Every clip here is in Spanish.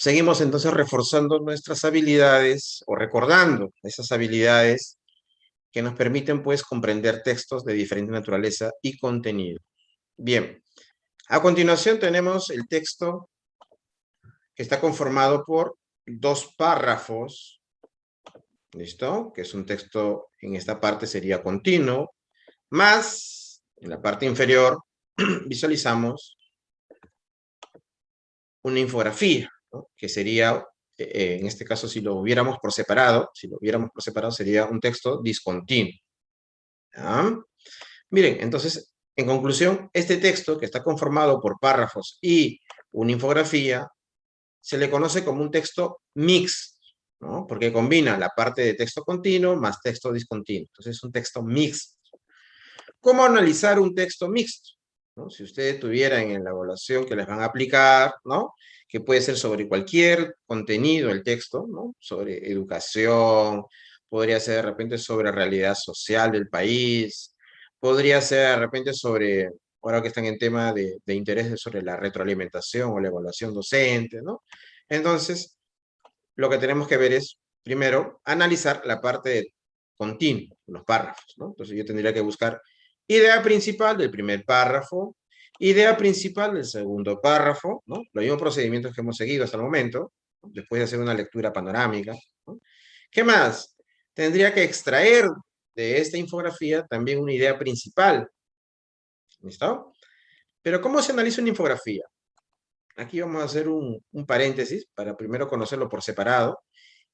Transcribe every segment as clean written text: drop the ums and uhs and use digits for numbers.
Seguimos entonces reforzando nuestras habilidades o recordando esas habilidades que nos permiten pues comprender textos de diferente naturaleza y contenido. Bien, a continuación tenemos el texto que está conformado por dos párrafos, ¿listo? Que es un texto, en esta parte sería continuo, más en la parte inferior visualizamos una infografía, ¿no? Que sería, en este caso, si lo hubiéramos por separado, sería un texto discontinuo. ¿Ya? Miren, entonces, en conclusión, este texto que está conformado por párrafos y una infografía, se le conoce como un texto mixto, ¿no? Porque combina la parte de texto continuo más texto discontinuo. Entonces, es un texto mixto. ¿Cómo analizar un texto mixto? ¿No? Si ustedes tuvieran en la evaluación que les van a aplicar, ¿no? Que puede ser sobre cualquier contenido el texto, ¿no? Sobre educación, podría ser de repente sobre realidad social del país, podría ser de repente sobre, ahora que están en tema de interés sobre la retroalimentación o la evaluación docente, ¿no? Entonces, lo que tenemos que ver es, primero, analizar la parte de continuo, los párrafos, ¿no? Entonces yo tendría que buscar idea principal del primer párrafo, idea principal del segundo párrafo, ¿no? Los mismos procedimientos que hemos seguido hasta el momento, ¿no? Después de hacer una lectura panorámica, ¿no? ¿Qué más? Tendría que extraer de esta infografía también una idea principal, ¿listo? Pero ¿cómo se analiza una infografía? Aquí vamos a hacer un paréntesis para primero conocerlo por separado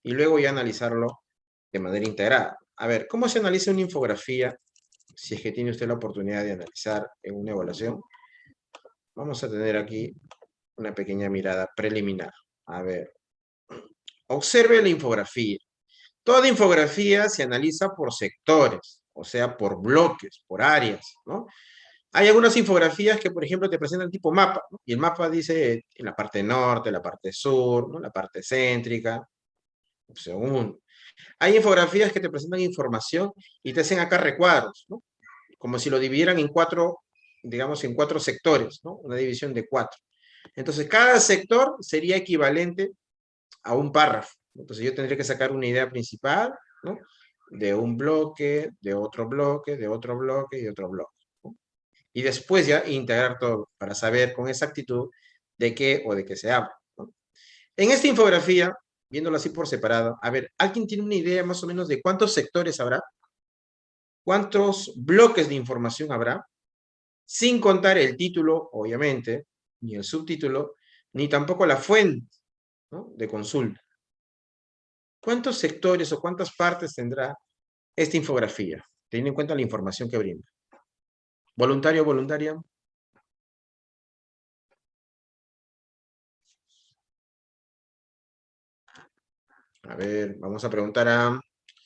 y luego ya analizarlo de manera integrada. A ver, ¿cómo se analiza una infografía si es que tiene usted la oportunidad de analizar en una evaluación? Vamos a tener aquí una pequeña mirada preliminar. A ver, observe la infografía. Toda infografía se analiza por sectores, o sea, por bloques, por áreas, ¿no? Hay algunas infografías que, por ejemplo, te presentan tipo mapa, ¿no? Y el mapa dice en la parte norte, la parte sur, ¿no? La parte céntrica, opción 1. Hay infografías que te presentan información y te hacen acá recuadros, ¿no? Como si lo dividieran en cuatro, digamos, en cuatro sectores, ¿no? Una división de cuatro. Entonces, cada sector sería equivalente a un párrafo. Entonces, yo tendría que sacar una idea principal, ¿no? De un bloque, de otro bloque, de otro bloque y de otro bloque, ¿no? Y después ya integrar todo para saber con exactitud de qué o de qué se habla, ¿no? En esta infografía, viéndolo así por separado, a ver, ¿alguien tiene una idea más o menos de cuántos sectores habrá? ¿Cuántos bloques de información habrá? Sin contar el título, obviamente, ni el subtítulo, ni tampoco la fuente, ¿no? De consulta. ¿Cuántos sectores o cuántas partes tendrá esta infografía, teniendo en cuenta la información que brinda? ¿Voluntario o voluntaria? A ver, vamos a preguntar a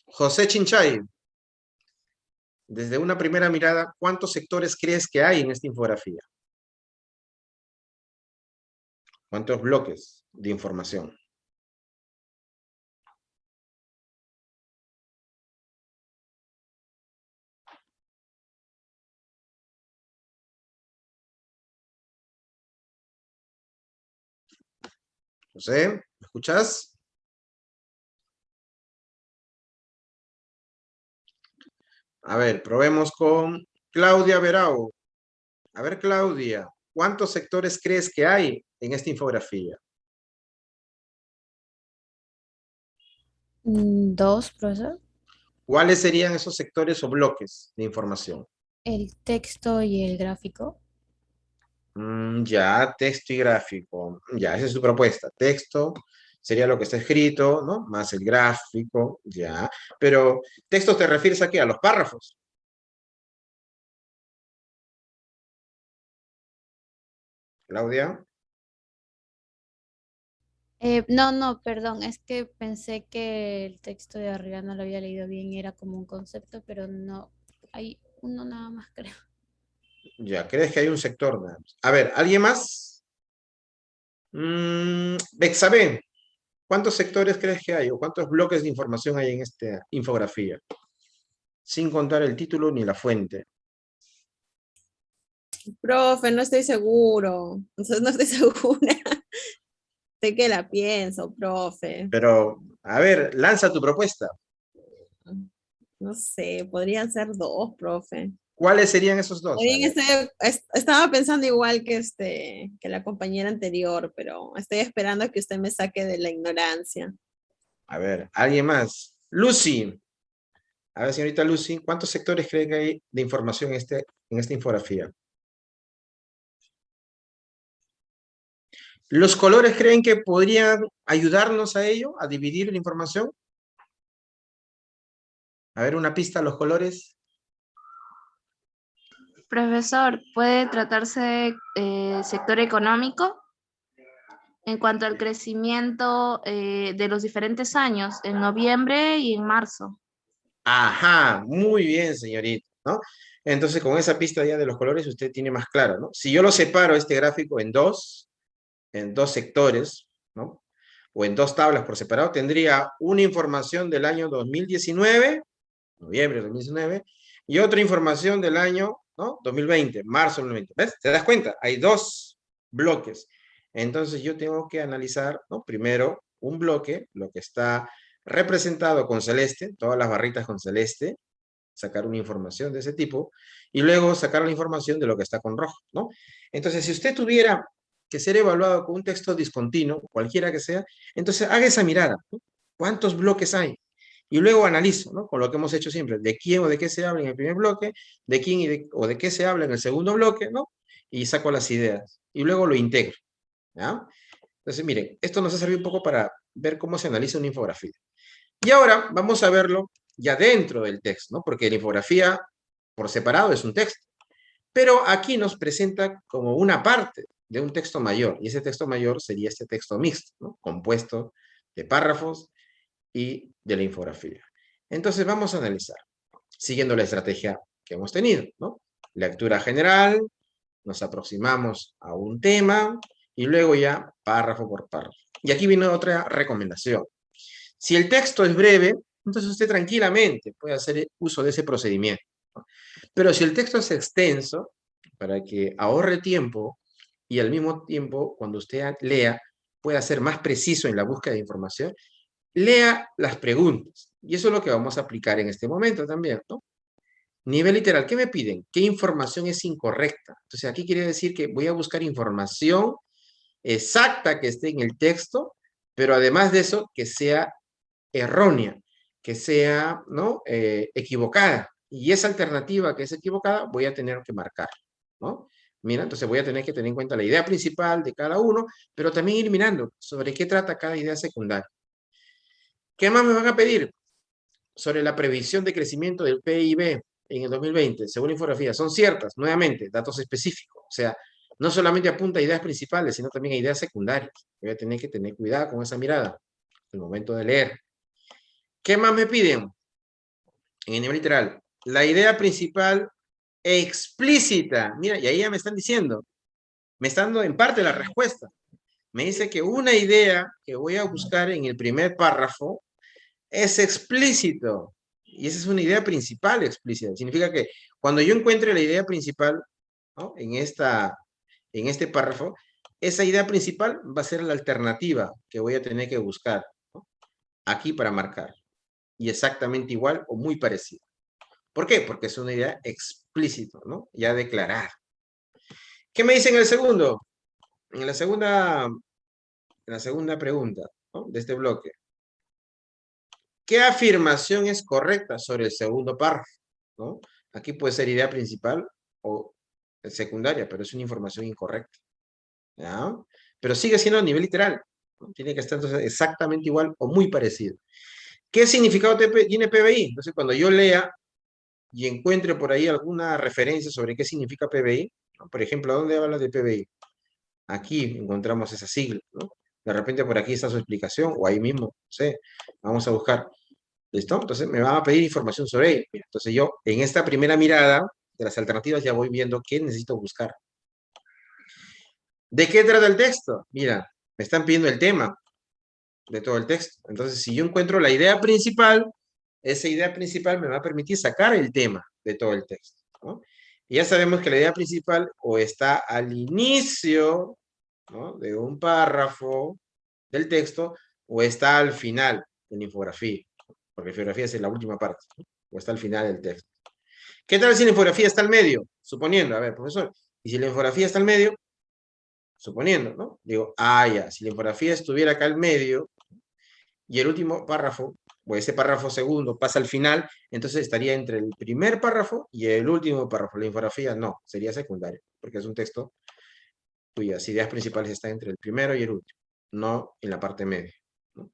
José Chinchay. Desde una primera mirada, ¿cuántos sectores crees que hay en esta infografía? ¿Cuántos bloques de información? José, ¿me escuchas? A ver, probemos con Claudia Verao. A ver, Claudia, ¿cuántos sectores crees que hay en esta infografía? Dos, profesor. ¿Cuáles serían esos sectores o bloques de información? El texto y el gráfico. Ya, texto y gráfico. Ya, esa es su propuesta. Texto sería lo que está escrito, ¿no? Más el gráfico, ya. Pero, ¿texto te refieres a qué? ¿A los párrafos? Claudia. No, no, perdón, es que pensé que el texto de arriba no lo había leído bien, era como un concepto, pero no, hay uno nada más, creo. Ya, ¿crees que hay un sector nada más? A ver, ¿alguien más? Bexaben, ¿cuántos sectores crees que hay o cuántos bloques de información hay en esta infografía? Sin contar el título ni la fuente. Profe, no estoy seguro. Entonces no estoy segura. sé que la pienso, profe. Pero, a ver, lanza tu propuesta. No sé, podrían ser dos, profe. ¿Cuáles serían esos dos? A También ver. estaba pensando igual que, que la compañera anterior, pero estoy esperando a que usted me saque de la ignorancia. A ver, ¿alguien más? Lucy. A ver, señorita Lucy, ¿cuántos sectores cree que hay de información en esta infografía? ¿Los colores creen que podrían ayudarnos a ello, a dividir la información? A ver, una pista, los colores. Profesor, ¿puede tratarse de sector económico? En cuanto al crecimiento de los diferentes años, en noviembre y en marzo. Ajá, muy bien, señorita, ¿no? Entonces, con esa pista ya de los colores, usted tiene más claro, ¿no? Si yo lo separo este gráfico en dos sectores, ¿no? O en dos tablas por separado, tendría una información del año 2019, noviembre de 2019, y otra información del año, ¿no? 2020, marzo de 2020. ¿Ves? ¿Te das cuenta? Hay dos bloques. Entonces yo tengo que analizar, ¿no? Primero, un bloque, lo que está representado con celeste, todas las barritas con celeste, sacar una información de ese tipo, y luego sacar la información de lo que está con rojo, ¿no? Entonces, si usted tuviera que ser evaluado con un texto discontinuo, cualquiera que sea, entonces haga esa mirada, ¿no? ¿Cuántos bloques hay? Y luego analizo, ¿no? Con lo que hemos hecho siempre, de quién o de qué se habla en el primer bloque, de quién o de qué se habla en el segundo bloque, ¿no? Y saco las ideas. Y luego lo integro, ¿ya? Entonces, miren, esto nos ha servido un poco para ver cómo se analiza una infografía. Y ahora vamos a verlo ya dentro del texto, ¿no? Porque la infografía por separado es un texto. Pero aquí nos presenta como una parte de un texto mayor, y ese texto mayor sería este texto mixto, ¿no? Compuesto de párrafos y de la infografía. Entonces vamos a analizar, siguiendo la estrategia que hemos tenido, ¿no? Lectura general, nos aproximamos a un tema, y luego ya párrafo por párrafo. Y aquí viene otra recomendación. Si el texto es breve, entonces usted tranquilamente puede hacer uso de ese procedimiento, ¿no? Pero si el texto es extenso, para que ahorre tiempo y al mismo tiempo, cuando usted lea, pueda ser más preciso en la búsqueda de información, lea las preguntas. Y eso es lo que vamos a aplicar en este momento también, ¿no? Nivel literal, ¿qué me piden? ¿Qué información es incorrecta? Entonces aquí quiere decir que voy a buscar información exacta que esté en el texto, pero además de eso, que sea errónea, que sea, ¿no? Equivocada. Y esa alternativa que es equivocada, voy a tener que marcar, ¿no? Mira, entonces voy a tener que tener en cuenta la idea principal de cada uno, pero también ir mirando sobre qué trata cada idea secundaria. ¿Qué más me van a pedir? Sobre la previsión de crecimiento del PIB en el 2020, según la infografía, son ciertas, nuevamente, datos específicos. O sea, no solamente apunta a ideas principales, sino también a ideas secundarias. Voy a tener que tener cuidado con esa mirada en el momento de leer. ¿Qué más me piden? En el nivel literal, la idea principal explícita. Mira, y ahí ya me están diciendo, me están dando en parte la respuesta. Me dice que una idea que voy a buscar en el primer párrafo es explícito. Y esa es una idea principal explícita. Significa que cuando yo encuentre la idea principal, ¿no? en este párrafo, esa idea principal va a ser la alternativa que voy a tener que buscar, ¿no? Aquí para marcar. Y exactamente igual o muy parecido. ¿Por qué? Porque es una idea explícita, ¿no? Ya declarada. ¿Qué me dice en el segundo? En la segunda pregunta, ¿no? De este bloque. ¿Qué afirmación es correcta sobre el segundo párrafo? ¿No? Aquí puede ser idea principal o secundaria, pero es una información incorrecta. ¿Ya? Pero sigue siendo a nivel literal, ¿no? Tiene que estar entonces exactamente igual o muy parecido. ¿Qué significado tiene PBI? Entonces, cuando yo lea y encuentre por ahí alguna referencia sobre qué significa PBI, ¿no? Por ejemplo, ¿dónde habla de PBI? Aquí encontramos esa sigla, ¿no? De repente por aquí está su explicación, o ahí mismo, no sé, vamos a buscar. ¿Listo? Entonces me van a pedir información sobre ello. Entonces yo, en esta primera mirada de las alternativas, ya voy viendo qué necesito buscar. ¿De qué trata el texto? Mira, me están pidiendo el tema de todo el texto. Entonces, si yo encuentro la idea principal, esa idea principal me va a permitir sacar el tema de todo el texto, ¿no? Y ya sabemos que la idea principal o está al inicio, ¿no? De un párrafo, del texto o está al final de la infografía, porque la infografía es en la última parte, ¿no? O está al final del texto. ¿Qué tal si la infografía está al medio? Suponiendo, a ver, profesor, y si la infografía está al medio, suponiendo, ¿no? Digo, ya, si la infografía estuviera acá al medio y el último párrafo, o ese párrafo segundo pasa al final, entonces estaría entre el primer párrafo y el último párrafo. La infografía no, sería secundaria, porque es un texto cuyas ideas principales están entre el primero y el último, no en la parte media, ¿no?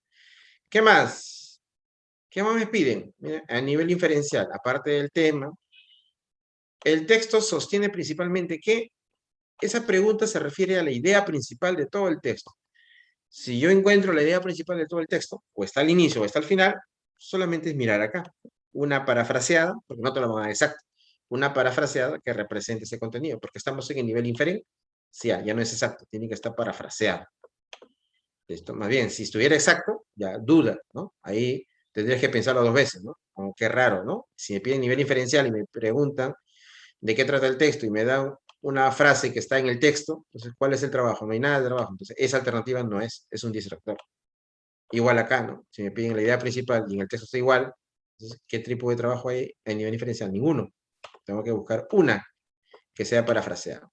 ¿Qué más? ¿Qué más me piden? Mira, a nivel inferencial, aparte del tema, el texto sostiene principalmente que esa pregunta se refiere a la idea principal de todo el texto. Si yo encuentro la idea principal de todo el texto, o está al inicio o está al final, solamente es mirar acá. Una parafraseada, porque no te lo van a dar exacto, una parafraseada que represente ese contenido, porque estamos en el nivel inferior, sí, ya no es exacto, tiene que estar parafraseado. Esto, más bien, si estuviera exacto, ya duda, ¿no? Ahí tendrías que pensarlo dos veces, ¿no? Como qué raro, ¿no? Si me piden nivel inferencial y me preguntan de qué trata el texto y me dan una frase que está en el texto, entonces, ¿cuál es el trabajo? No hay nada de trabajo. Entonces, esa alternativa no es un distractor. Igual acá, ¿no? Si me piden la idea principal y en el texto está igual, entonces, ¿qué tipo de trabajo hay en nivel diferencial? Ninguno. Tengo que buscar una que sea parafraseada.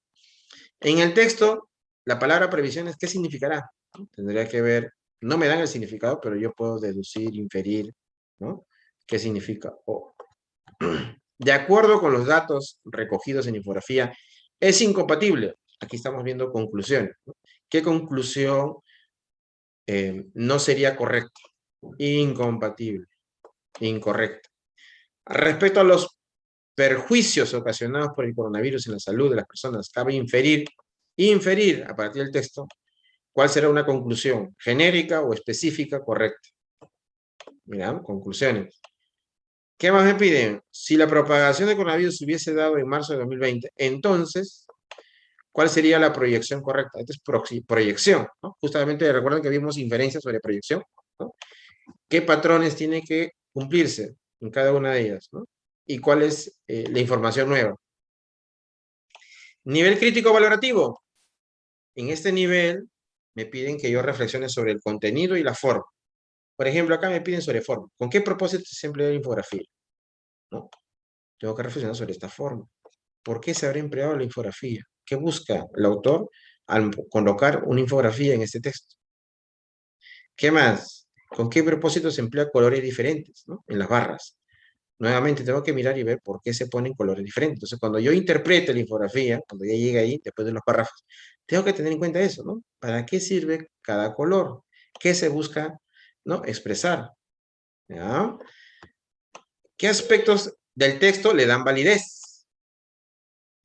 En el texto, la palabra previsiones, ¿qué significará? Tendría que ver, no me dan el significado, pero yo puedo deducir, inferir, ¿no? ¿Qué significa? De acuerdo con los datos recogidos en infografía, es incompatible. Aquí estamos viendo conclusiones, ¿no? ¿Qué conclusión no sería correcta? Incompatible, incorrecta. Respecto a los perjuicios ocasionados por el coronavirus en la salud de las personas, cabe inferir a partir del texto cuál será una conclusión genérica o específica correcta. Mira, conclusiones. ¿Qué más me piden? Si la propagación del coronavirus se hubiese dado en marzo de 2020, entonces, ¿cuál sería la proyección correcta? Esta es proyección, ¿no? Justamente recuerden que vimos inferencias sobre proyección, ¿no? ¿Qué patrones tienen que cumplirse en cada una de ellas, ¿no? ¿Y cuál es la información nueva? Nivel crítico valorativo. En este nivel me piden que yo reflexione sobre el contenido y la forma. Por ejemplo, acá me piden sobre forma. ¿Con qué propósito se emplea la infografía? ¿No? Tengo que reflexionar sobre esta forma. ¿Por qué se habrá empleado la infografía? ¿Qué busca el autor al colocar una infografía en este texto? ¿Qué más? ¿Con qué propósito se emplea colores diferentes, ¿no? En las barras? Nuevamente tengo que mirar y ver por qué se ponen colores diferentes. Entonces, cuando yo interprete la infografía, cuando ya llegue ahí, después de los párrafos, tengo que tener en cuenta eso, ¿no? ¿Para qué sirve cada color? ¿Qué se busca, ¿no? Expresar. ¿Ya? ¿Qué aspectos del texto le dan validez?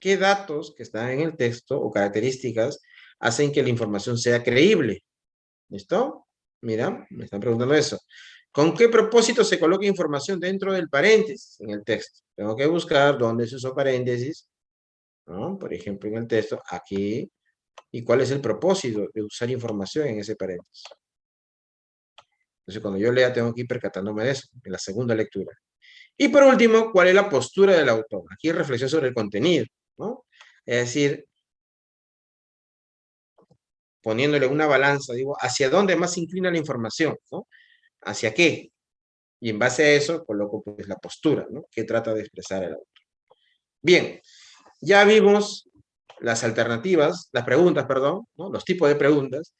¿Qué datos que están en el texto o características hacen que la información sea creíble? ¿Listo? Mira, me están preguntando eso. ¿Con qué propósito se coloca información dentro del paréntesis en el texto? Tengo que buscar dónde se usó paréntesis, ¿no? Por ejemplo, en el texto, aquí. ¿Y cuál es el propósito de usar información en ese paréntesis? Entonces, cuando yo lea, tengo que ir percatándome de eso, en la segunda lectura. Y por último, ¿cuál es la postura del autor? Aquí reflexión sobre el contenido, ¿no? Es decir, poniéndole una balanza, digo, ¿hacia dónde más se inclina la información? ¿No? ¿Hacia qué? Y en base a eso coloco pues la postura, ¿no? Que trata de expresar el autor. Bien, ya vimos las alternativas, las preguntas, perdón, ¿no? Los tipos de preguntas,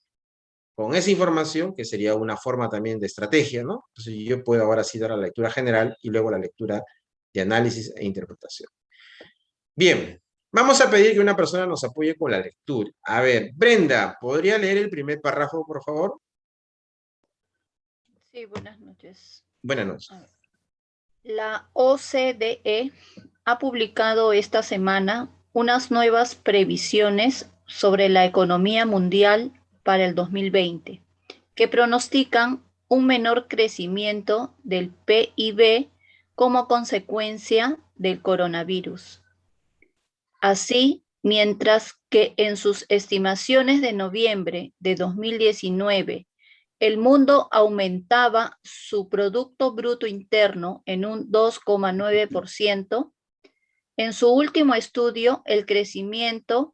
con esa información, que sería una forma también de estrategia, ¿no? Entonces yo puedo ahora sí dar la lectura general y luego la lectura de análisis e interpretación. Bien, vamos a pedir que una persona nos apoye con la lectura. A ver, Brenda, ¿podría leer el primer párrafo, por favor? Sí, buenas noches. Buenas noches. La OCDE ha publicado esta semana unas nuevas previsiones sobre la economía mundial para el 2020, que pronostican un menor crecimiento del PIB como consecuencia del coronavirus. Así, mientras que en sus estimaciones de noviembre de 2019, el mundo aumentaba su Producto Bruto Interno en un 2,9%. En su último estudio, el crecimiento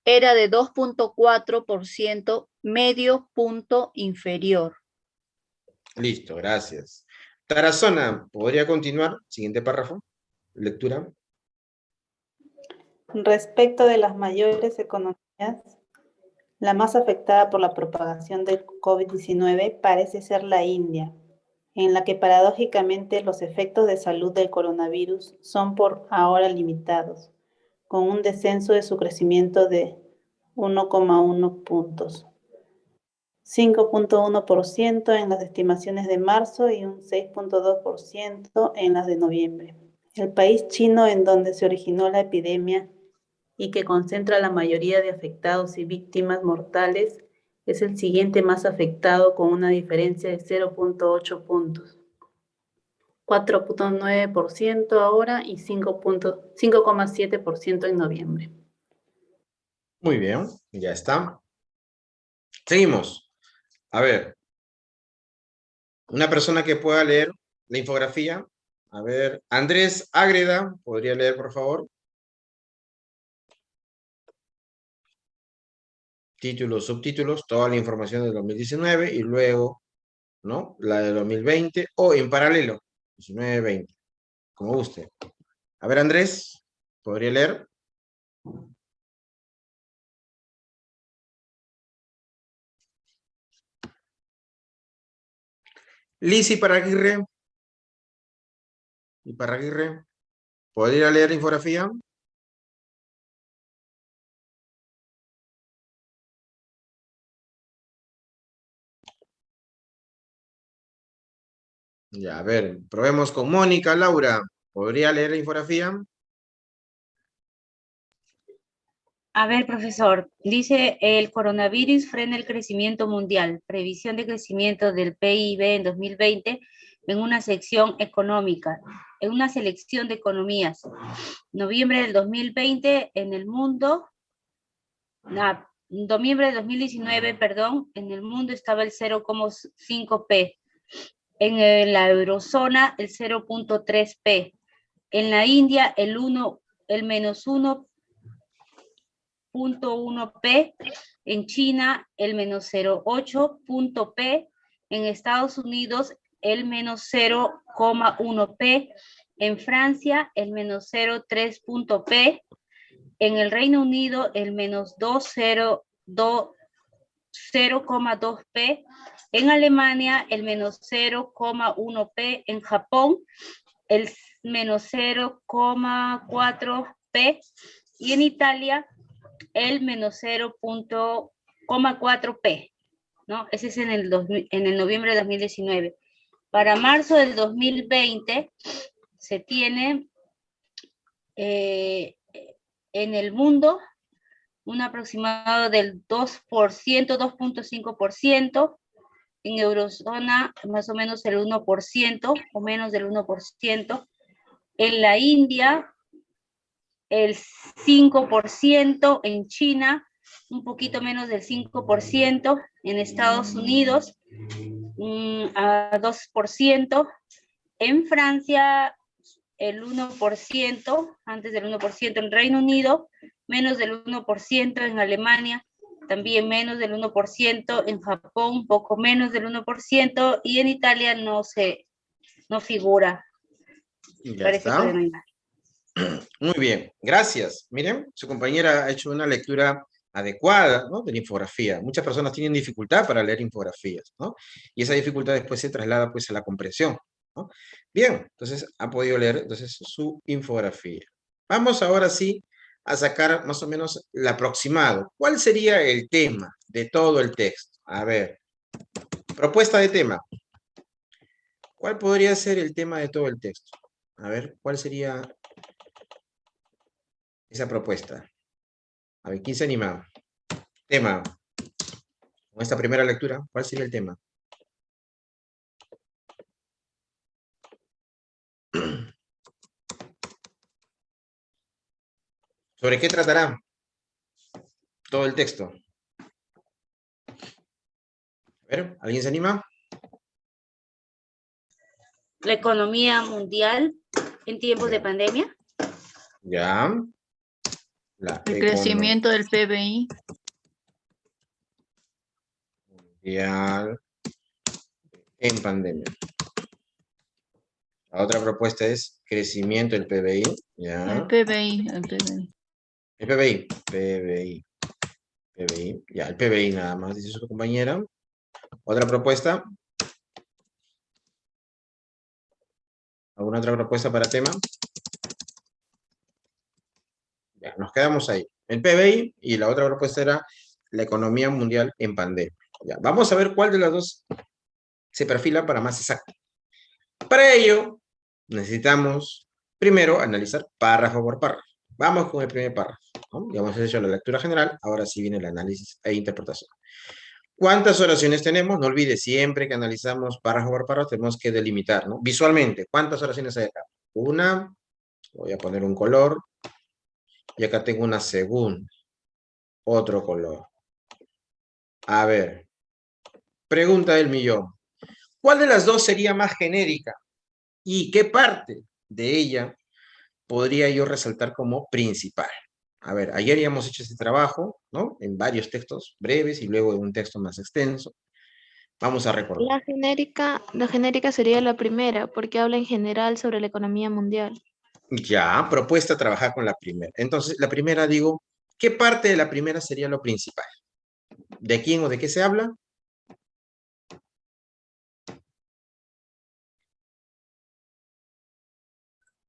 era de 2.4%, medio punto inferior. Listo, gracias. Tarazona, ¿podría continuar? Siguiente párrafo. Lectura. Respecto de las mayores economías, la más afectada por la propagación del COVID-19 parece ser la India, en la que paradójicamente los efectos de salud del coronavirus son por ahora limitados, con un descenso de su crecimiento de 1,1 puntos. 5.1% en las estimaciones de marzo y un 6.2% en las de noviembre. El país chino en donde se originó la epidemia y que concentra la mayoría de afectados y víctimas mortales es el siguiente más afectado con una diferencia de 0.8 puntos. 4.9% ahora y 5,7% en noviembre. Muy bien, ya está. Seguimos. A ver. Una persona que pueda leer la infografía. A ver, Andrés Ágreda, ¿podría leer, por favor? Títulos, subtítulos, toda la información del 2019 y luego, ¿no? La de 2020 o en paralelo, 19-20, como guste. A ver, Andrés, ¿podría leer? Liz Iparraguirre, ¿podría leer la infografía? Ya, a ver, probemos con Mónica. Laura, ¿podría leer la infografía? A ver, profesor, dice el coronavirus frena el crecimiento mundial, previsión de crecimiento del PIB en 2020 en una sección económica, en una selección de economías. Noviembre del 2020 en el mundo, noviembre del 2019, perdón, en el mundo estaba el 0,5P, en la eurozona el 0.3P, en la India el menos 1.1P, en China el menos 0.8P, en Estados Unidos el menos 0,1P, en Francia el menos 0.3P, en el Reino Unido el menos 0,2P, en Alemania el menos 0,1P, en Japón el menos 0,4P y en Italia el menos 0.4P, ¿no? Ese es en el noviembre de 2019. Para marzo del 2020 se tiene en el mundo un aproximado del 2%, 2.5%, en eurozona más o menos el 1% o menos del 1%, en la India el 5%, en China un poquito menos del 5%, en Estados Unidos a 2%, en Francia el 1%, antes del 1%, en Reino Unido menos del 1%, en Alemania también menos del 1%, en Japón un poco menos del 1% y en Italia no figura. Ya Parece está. que no hay nada. Muy bien, gracias. Miren, su compañera ha hecho una lectura adecuada, ¿no?, de la infografía. Muchas personas tienen dificultad para leer infografías, ¿no? Y esa dificultad después se traslada pues a la comprensión, ¿no? Bien, entonces ha podido leer entonces su infografía. Vamos ahora sí a sacar más o menos el aproximado. ¿Cuál sería el tema de todo el texto? A ver, propuesta de tema. ¿Cuál podría ser el tema de todo el texto? A ver, ¿cuál sería esa propuesta? A ver, ¿quién se anima? Tema. Con esta primera lectura, ¿cuál sería el tema? ¿Sobre qué tratará todo el texto? A ver, ¿alguien se anima? La economía mundial en tiempos de pandemia. Ya. El crecimiento del PBI. mundial en pandemia. La otra propuesta es crecimiento del PBI. ¿Ya? El PBI, el PBI. El PBI. Ya, el PBI nada más, dice su compañera. Otra propuesta. ¿Alguna otra propuesta para tema? Ya, nos quedamos ahí. El PBI y la otra propuesta era la economía mundial en pandemia. Ya, vamos a ver cuál de las dos se perfila para más exacto. Para ello, necesitamos primero analizar párrafo por párrafo. Vamos con el primer párrafo, ¿no? Ya hemos hecho la lectura general, ahora sí viene el análisis e interpretación. ¿Cuántas oraciones tenemos? No olvides, siempre que analizamos párrafo por párrafo tenemos que delimitar, ¿no? Visualmente, ¿cuántas oraciones hay acá? Una, voy a poner un color, y acá tengo una segunda, otro color. A ver, pregunta del millón. ¿Cuál de las dos sería más genérica? ¿Y qué parte de ella podría yo resaltar como principal? A ver, ayer ya hemos hecho este trabajo, ¿no? En varios textos breves y luego en un texto más extenso. Vamos a recordar. La genérica sería la primera, porque habla en general sobre la economía mundial. Ya, propuesta trabajar con la primera. Entonces, la primera digo, ¿qué parte de la primera sería lo principal? ¿De quién o de qué se habla?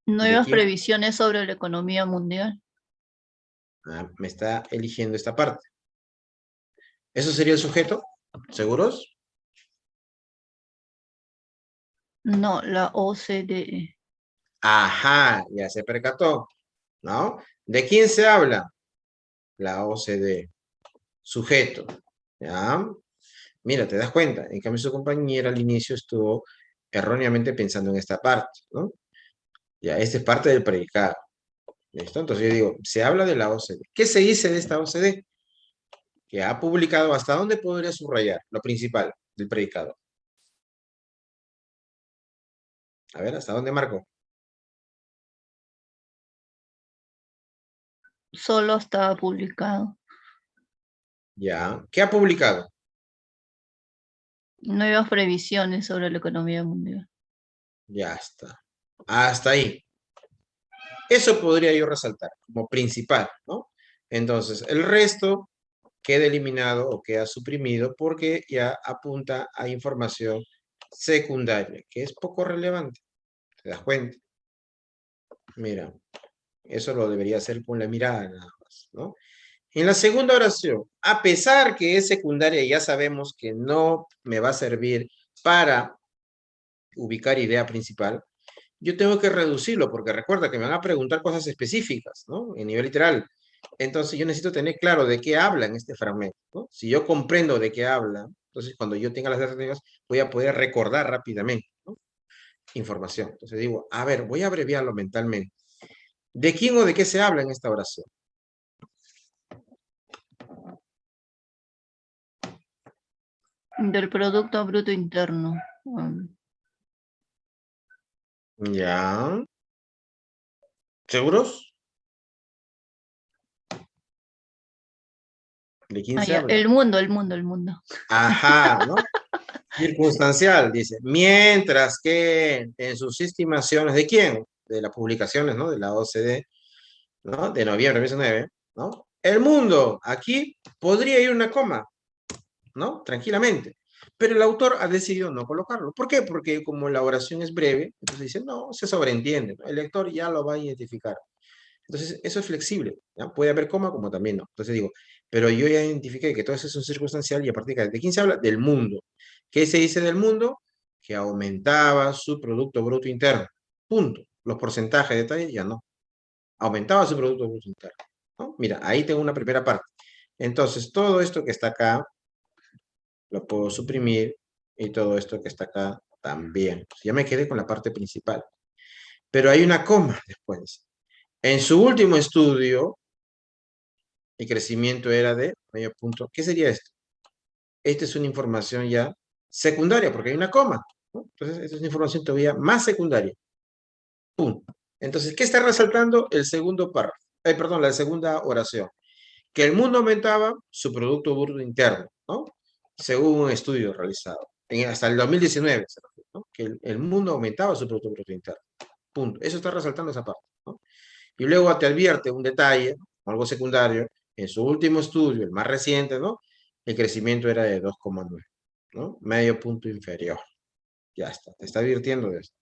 Nuevas quién? previsiones sobre la economía mundial. Ah, me está eligiendo esta parte. ¿Eso sería el sujeto? ¿Seguros? No, la OCDE. Ajá, ya se percató, ¿no? ¿De quién se habla? La OCDE. Sujeto, ¿ya? Mira, te das cuenta. En cambio, su compañera al inicio estuvo erróneamente pensando en esta parte, ¿no? Ya, esta es parte del predicado. ¿Listo? Entonces yo digo, se habla de la OCDE. ¿Qué se dice de esta OCDE? Que ha publicado, ¿hasta dónde podría subrayar? Lo principal del predicado. A ver, ¿hasta dónde marco? Solo estaba publicado. Ya. ¿Qué ha publicado? Nuevas previsiones sobre la economía mundial. Ya está. Hasta ahí. Eso podría yo resaltar como principal, ¿no? Entonces, el resto queda eliminado o queda suprimido porque ya apunta a información secundaria, que es poco relevante. ¿Te das cuenta? Mira, eso lo debería hacer con la mirada nada más, ¿no? En la segunda oración, a pesar que es secundaria, ya sabemos que no me va a servir para ubicar idea principal, yo tengo que reducirlo, porque recuerda que me van a preguntar cosas específicas, ¿no? En nivel literal. Entonces yo necesito tener claro de qué habla en este fragmento, ¿no? Si yo comprendo de qué habla, entonces cuando yo tenga las alternativas, voy a poder recordar rápidamente, ¿no? Información. Entonces digo, a ver, voy a abreviarlo mentalmente. ¿De quién o de qué se habla en esta oración? Del Producto Bruto Interno. Ya. ¿Seguros? ¿De quién se habla? El mundo, el mundo, el mundo. Ajá, ¿no? Circunstancial, dice. Mientras que en sus estimaciones, ¿de quién? De las publicaciones, ¿no? De la OCDE, ¿no? De noviembre de 2019, ¿no? El mundo, aquí podría ir una coma, ¿no? Tranquilamente. Pero el autor ha decidido no colocarlo. ¿Por qué? Porque como la oración es breve, entonces dice, no, se sobreentiende, ¿no? El lector ya lo va a identificar. Entonces, eso es flexible, ¿ya? Puede haber coma como también no. Entonces digo, pero yo ya identifiqué que todo eso es un circunstancial y a partir de quién se habla, del mundo. ¿Qué se dice del mundo? Que aumentaba su Producto Bruto Interno. Punto. Los porcentajes, detalles, ya no. Aumentaba su Producto Bruto Interno, ¿no? Mira, ahí tengo una primera parte. Entonces, todo esto que está acá, lo puedo suprimir y todo esto que está acá también. Ya me quedé con la parte principal. Pero hay una coma después. En su último estudio, el crecimiento era de medio punto. ¿Qué sería esto? Esta es una información ya secundaria, porque hay una coma, ¿no? Entonces, esta es una información todavía más secundaria. Punto. Entonces, ¿qué está resaltando el segundo párrafo? perdón, la segunda oración. Que el mundo aumentaba su Producto Bruto Interno, ¿no? Según un estudio realizado. Hasta el 2019, ¿no? Que el mundo aumentaba su Producto Bruto Interno. Punto. Eso está resaltando esa parte, ¿no? Y luego te advierte un detalle, algo secundario, en su último estudio, el más reciente, ¿no? El crecimiento era de 2,9, ¿no? Medio punto inferior. Ya está, te está advirtiendo de esto.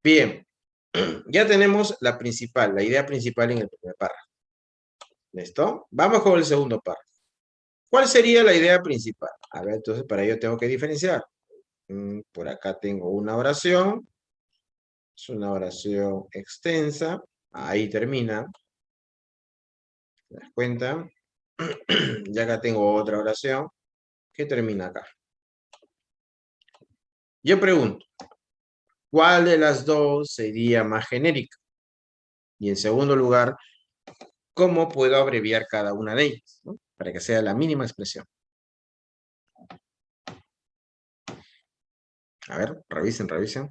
Bien, ya tenemos la principal, la idea principal en el primer párrafo. ¿Listo? Vamos con el segundo párrafo. ¿Cuál sería la idea principal? A ver, entonces para ello tengo que diferenciar. Por acá tengo una oración. Es una oración extensa. Ahí termina. ¿Te das cuenta? Y acá tengo otra oración que termina acá. Yo pregunto, ¿cuál de las dos sería más genérica? Y en segundo lugar, ¿cómo puedo abreviar cada una de ellas? ¿No? Para que sea la mínima expresión. A ver, revisen, revisen.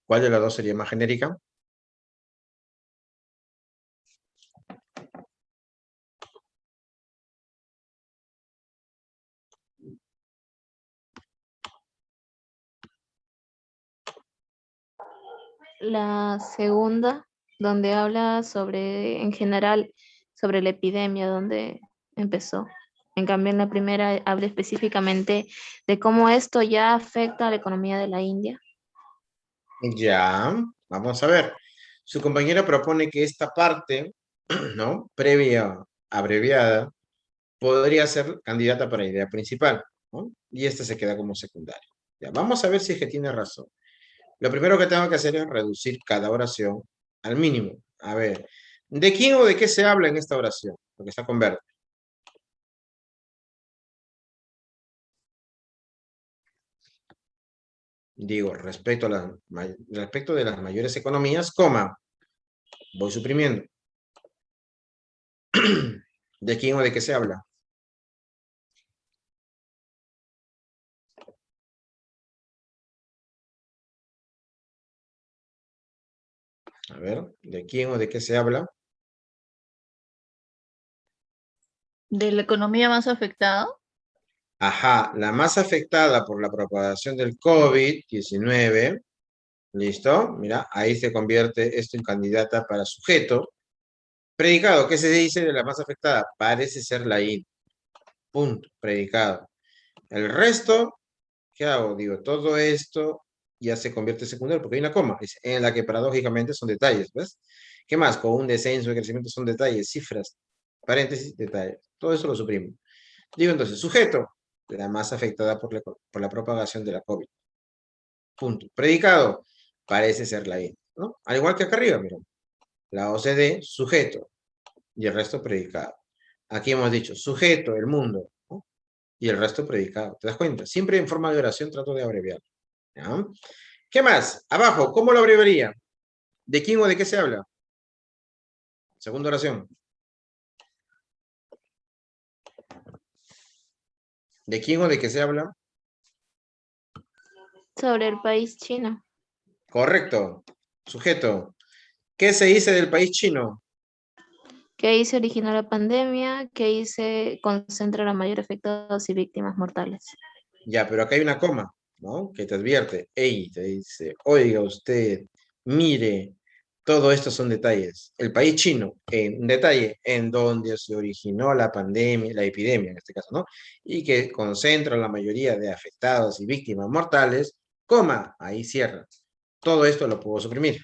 ¿Cuál de las dos sería más genérica? La segunda, donde habla sobre, en general, sobre la epidemia, donde empezó. En cambio, en la primera habla específicamente de cómo esto ya afecta a la economía de la India. Ya, vamos a ver. Su compañera propone que esta parte, ¿no? Previa, abreviada, podría ser candidata para idea principal, ¿no? Y esta se queda como secundaria. Ya, vamos a ver si es que tiene razón. Lo primero que tengo que hacer es reducir cada oración al mínimo. A ver, ¿de quién o de qué se habla en esta oración? Porque está con verde. Digo, respecto de las mayores economías, coma, voy suprimiendo. ¿De quién o de qué se habla? A ver, ¿de quién o de qué se habla? ¿De la economía más afectada? Ajá, la más afectada por la propagación del COVID-19, ¿listo? Mira, ahí se convierte esto en candidata para sujeto. Predicado, ¿qué se dice de la más afectada? Parece ser la India. Punto, predicado. El resto, ¿qué hago? Digo, todo esto ya se convierte en secundario porque hay una coma, en la que paradójicamente son detalles, ¿ves? ¿Qué más? Con un descenso de crecimiento son detalles, cifras, paréntesis, detalles. Todo eso lo suprimo. Digo entonces, sujeto, la más afectada por la propagación de la COVID. Punto. Predicado, parece ser la India, ¿no? Al igual que acá arriba, miren. La OCDE, sujeto, y el resto predicado. Aquí hemos dicho, sujeto, el mundo, ¿no? Y el resto predicado. ¿Te das cuenta? Siempre en forma de oración trato de abreviar. ¿Ya? ¿Qué más? Abajo, ¿cómo lo abreviaría? ¿De quién o de qué se habla? Segunda oración. ¿De quién o de qué se habla? Sobre el país chino. Correcto. Sujeto. ¿Qué se dice del país chino? Que ahí se originó la pandemia, que ahí se concentra la mayor afectados y víctimas mortales. Ya, pero acá hay una coma, ¿no? Que te advierte. Ey, te dice, oiga usted, mire, todo esto son detalles. El país chino, en detalle, en donde se originó la pandemia, la epidemia en este caso, ¿no? Y que concentra la mayoría de afectados y víctimas mortales, coma, ahí cierra. Todo esto lo puedo suprimir.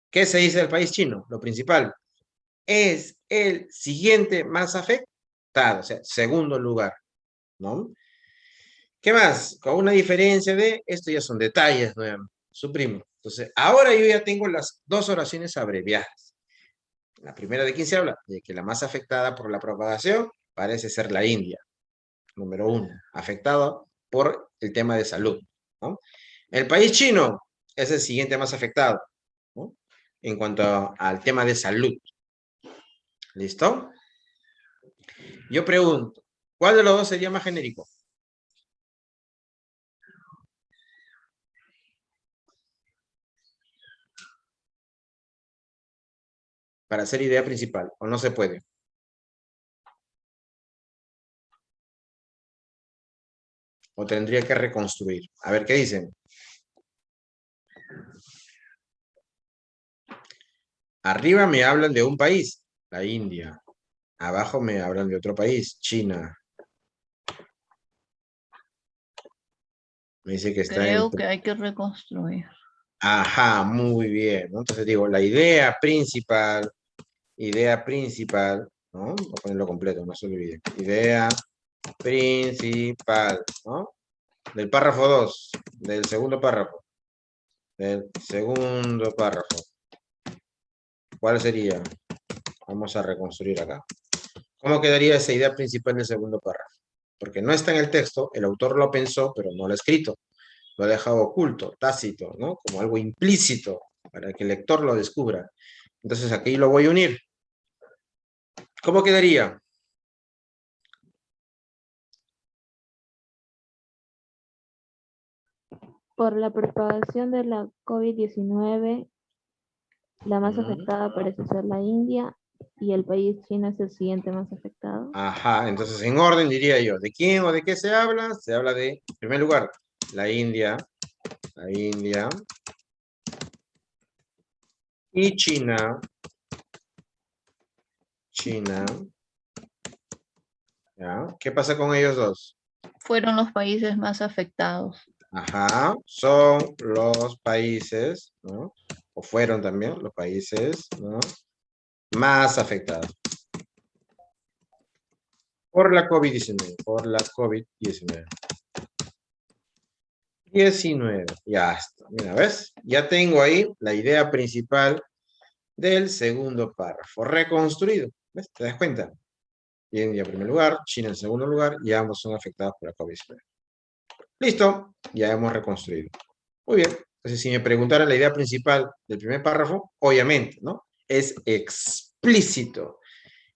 ¿Qué se dice del país chino? Lo principal, es el siguiente más afectado, o sea, segundo lugar, ¿no? ¿Qué más? Con una diferencia de, esto ya son detalles, ¿no? Suprimo. Entonces, ahora yo ya tengo las dos oraciones abreviadas. La primera, ¿de quién se habla? De que la más afectada por la propagación parece ser la India. Número 1, afectada por el tema de salud, ¿no? El país chino es el siguiente más afectado, ¿no? En cuanto al tema de salud. ¿Listo? Yo pregunto, ¿cuál de los dos sería más genérico? Para hacer idea principal, ¿o no se puede? ¿O tendría que reconstruir? A ver, ¿qué dicen? Arriba me hablan de un país, la India. Abajo me hablan de otro país, China. Me dice que está en... Creo que hay que reconstruir. Ajá, muy bien, ¿no? Entonces digo, la idea principal, ¿no? Voy a ponerlo completo, no se olviden. Idea principal, ¿no? Del párrafo 2, del segundo párrafo. Del segundo párrafo. ¿Cuál sería? Vamos a reconstruir acá. ¿Cómo quedaría esa idea principal del segundo párrafo? Porque no está en el texto, el autor lo pensó, pero no lo ha escrito. Lo ha dejado oculto, tácito, ¿no? Como algo implícito, para que el lector lo descubra. Entonces aquí lo voy a unir. ¿Cómo quedaría? Por la propagación de la COVID-19, la más afectada parece ser la India y el país China es el siguiente más afectado. Ajá, entonces en orden diría yo, ¿de quién o de qué se habla? Se habla de, en primer lugar, la India y China, ¿ya? ¿Qué pasa con ellos dos? Fueron los países más afectados. Ajá, son los países, ¿no? O fueron también los países, ¿no? Más afectados por la COVID-19, 19, ya está, mira, ¿ves? Ya tengo ahí la idea principal del segundo párrafo, reconstruido, ¿ves? ¿Te das cuenta? India en primer lugar, China en segundo lugar, y ambos son afectados por la COVID-19. Listo, ya hemos reconstruido. Muy bien, entonces si me preguntaran la idea principal del primer párrafo, obviamente, ¿no? Es explícito.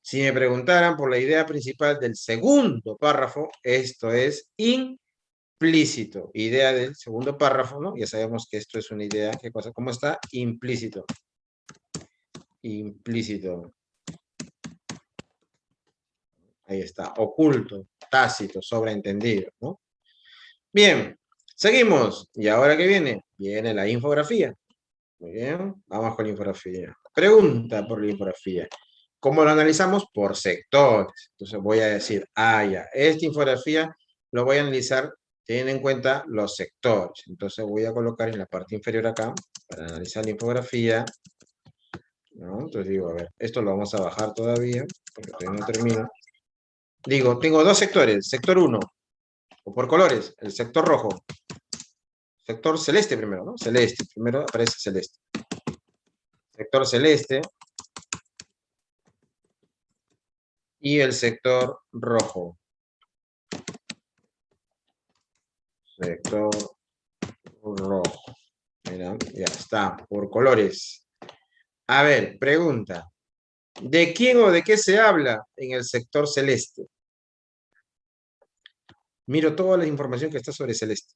Si me preguntaran por la idea principal del segundo párrafo, esto es implícito. Idea del segundo párrafo, ¿no? Ya sabemos que esto es una idea, ¿qué cosa? ¿Cómo está? Implícito. Implícito. Ahí está, oculto, tácito, sobreentendido, ¿no? Bien, seguimos. ¿Y ahora qué viene? Viene la infografía. Muy bien, vamos con la infografía. Pregunta por la infografía. ¿Cómo lo analizamos? Por sectores. Entonces voy a decir, ya, esta infografía lo voy a analizar teniendo en cuenta los sectores. Entonces voy a colocar en la parte inferior acá, para analizar la infografía, ¿no? Entonces digo, a ver, esto lo vamos a bajar todavía, porque todavía no termino. Digo, tengo dos sectores, sector 1, o por colores, el sector rojo. Sector celeste primero, ¿no? Celeste, primero aparece celeste. Sector celeste. Y el sector rojo. Sector rojo. Mira, ya está, por colores. A ver, pregunta. ¿De quién o de qué se habla en el sector celeste? Miro toda la información que está sobre celeste.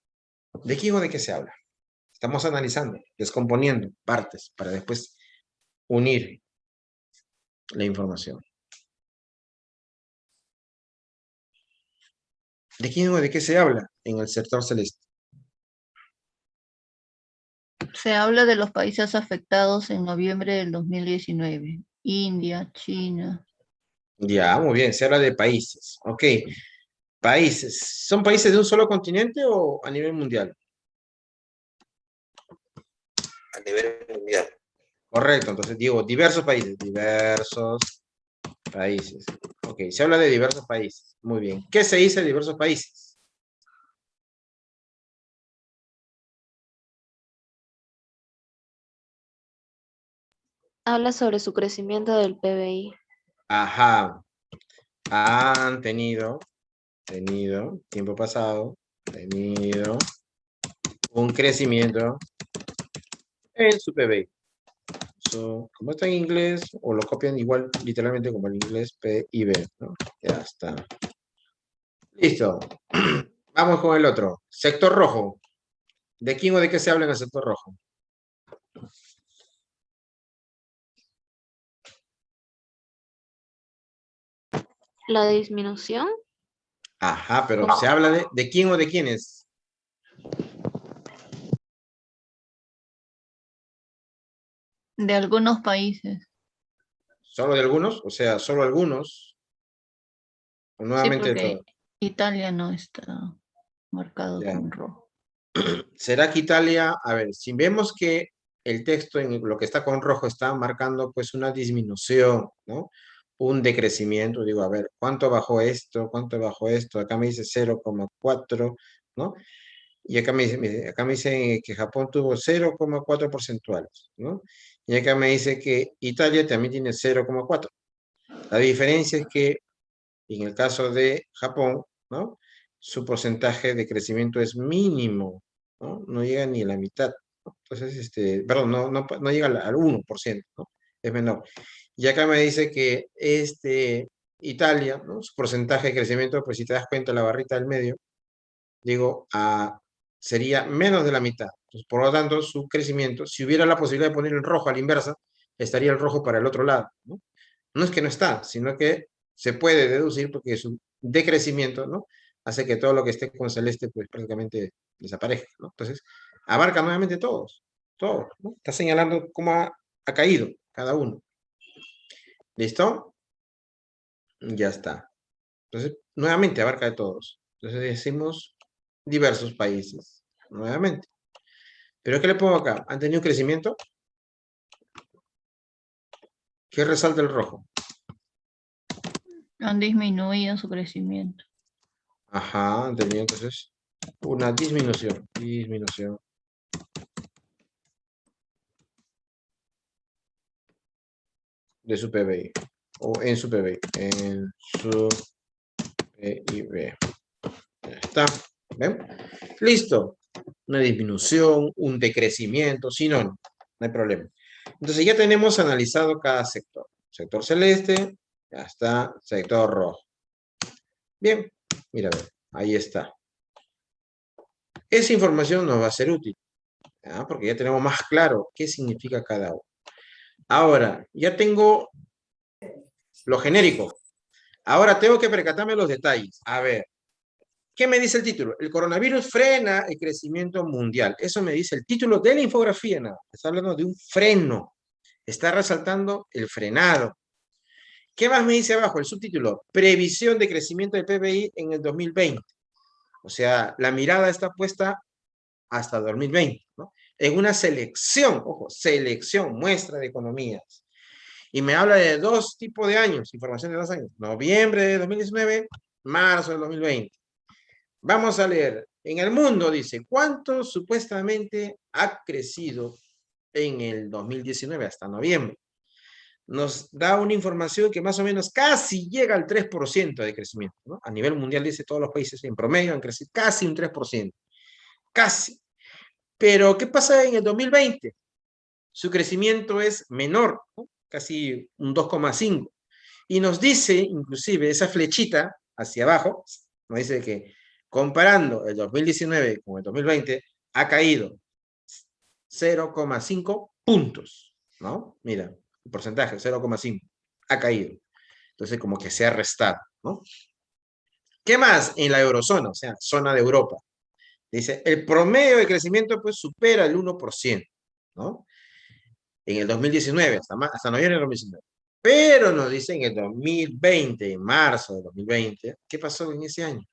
¿De quién o de qué se habla? Estamos analizando, descomponiendo partes para después unir la información. ¿De quién o de qué se habla en el sector celeste? Se habla de los países afectados en noviembre del 2019. India, China. Ya, muy bien, se habla de países. Ok, países. ¿Son países de un solo continente o a nivel mundial? A nivel mundial. Correcto, entonces digo diversos países. Diversos países. Ok, se habla de diversos países. Muy bien. ¿Qué se dice de diversos países? Habla sobre su crecimiento del PBI. Ajá. Han tenido, tiempo pasado, tenido un crecimiento en su PBI. como está en inglés, o lo copian igual literalmente como el inglés PIB, ¿no? Ya está. Listo. Vamos con el otro. Sector rojo. ¿De quién o de qué se habla en el sector rojo? La disminución, Ajá, pero se habla de quién o de quiénes. De algunos países. ¿Solo de algunos? O sea, solo algunos. O Sí, nuevamente de porque todos. Italia no está marcado Ya. con rojo. ¿Será que Italia, a ver, si vemos que el texto en lo que está con rojo está marcando pues una disminución, ¿no? Un decrecimiento, digo, a ver, ¿cuánto bajó esto? ¿Cuánto bajó esto? Acá me dice 0,4, ¿no? Y acá me dice que Japón tuvo 0,4 porcentuales, ¿no? Y acá me dice que Italia también tiene 0,4. La diferencia es que en el caso de Japón, ¿no? Su porcentaje de crecimiento es mínimo, ¿no? No llega ni a la mitad, ¿no? Entonces, perdón, no llega al 1%, ¿no? Es menor. Y acá me dice que Italia, ¿no? Su porcentaje de crecimiento, pues si te das cuenta, la barrita del medio, digo, sería menos de la mitad. Entonces, por lo tanto, su crecimiento, si hubiera la posibilidad de poner el rojo a la inversa, estaría el rojo para el otro lado, ¿no? No es que no está, sino que se puede deducir porque su decrecimiento, ¿no? Hace que todo lo que esté con celeste, pues prácticamente desaparezca, ¿no? Entonces, abarca nuevamente todos, ¿no? Está señalando cómo ha caído cada uno. ¿Listo? Ya está. Entonces, nuevamente abarca de todos. Entonces decimos diversos países, nuevamente. ¿Pero qué le pongo acá? ¿Han tenido un crecimiento? ¿Qué resalta el rojo? Han disminuido su crecimiento. Ajá, han tenido entonces una disminución de su PBI, o en su PBI, en su PIB. Ya está, ¿ven? Listo. Una disminución, un decrecimiento, sí, no hay problema. Entonces ya tenemos analizado cada sector. Sector celeste, ya está, sector rojo. Bien, mira, a ver, ahí está. Esa información nos va a ser útil, ¿ya? Porque ya tenemos más claro qué significa cada uno. Ahora, ya tengo lo genérico. Ahora tengo que percatarme los detalles. A ver, ¿qué me dice el título? El coronavirus frena el crecimiento mundial. Eso me dice el título de la infografía, nada. Está hablando de un freno. Está resaltando el frenado. ¿Qué más me dice abajo? El subtítulo, previsión de crecimiento del PBI en el 2020. O sea, la mirada está puesta hasta 2020, ¿no? En una selección, ojo, selección, muestra de economías. Y me habla de dos tipos de años, información de 2 años. Noviembre de 2019, marzo de 2020. Vamos a leer. En el mundo dice, ¿cuánto supuestamente ha crecido en el 2019 hasta noviembre? Nos da una información que más o menos casi llega al 3% de crecimiento, ¿no? A nivel mundial dice todos los países en promedio han crecido casi un 3%. Casi. Pero, ¿qué pasa en el 2020? Su crecimiento es menor, ¿no? Casi un 2,5. Y nos dice, inclusive, esa flechita hacia abajo, nos dice que comparando el 2019 con el 2020, ha caído 0,5 puntos, ¿no? Mira, el porcentaje, 0,5, ha caído. Entonces, como que se ha restado, ¿no? ¿Qué más? En la eurozona, o sea, zona de Europa. Dice, el promedio de crecimiento pues supera el 1%, ¿no? En el 2019, hasta noviembre del 2019. Pero nos dice en el 2020, en marzo de 2020, ¿qué pasó en ese año?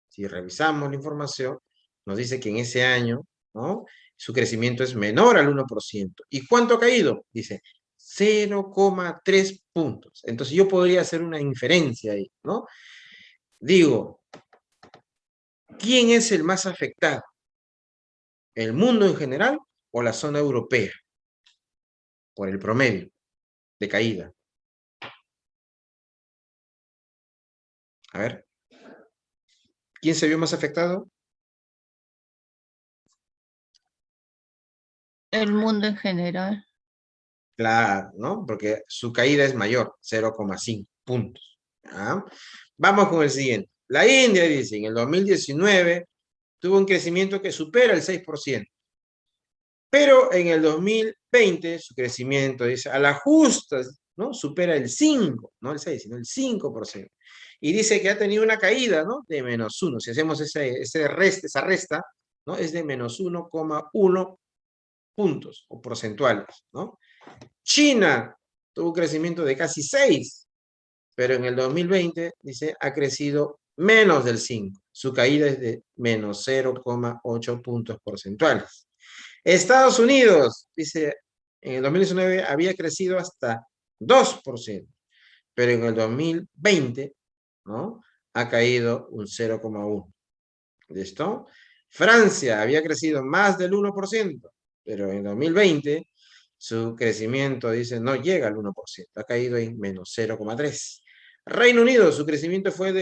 Si revisamos la información, nos dice que en ese año, ¿no? Su crecimiento es menor al 1%. ¿Y cuánto ha caído? Dice 0,3 puntos. Entonces yo podría hacer una inferencia ahí, ¿no? Digo, ¿quién es el más afectado? ¿El mundo en general o la zona europea? Por el promedio de caída. A ver. ¿Quién se vio más afectado? El mundo en general. Claro, ¿no? Porque su caída es mayor, 0,5 puntos. ¿Ya? Vamos con el siguiente. La India, dice, en el 2019 tuvo un crecimiento que supera el 6%. Pero en el 2020 su crecimiento, dice, a las justas, ¿no? Supera el 5, no el 6, sino el 5%. Y dice que ha tenido una caída, ¿no? De -1. Si hacemos esa resta, ¿no? Es de -1,1 puntos o porcentuales, ¿no? China tuvo un crecimiento de casi 6, pero en el 2020, dice, ha crecido menos del 5. Su caída es de -0,8 puntos porcentuales. Estados Unidos, dice, en el 2019 había crecido hasta 2%, pero en el 2020, ¿no? Ha caído un 0,1. ¿Listo? Francia había crecido más del 1%, pero en 2020 su crecimiento, dice, no llega al 1%, ha caído en -0,3. Reino Unido, su crecimiento fue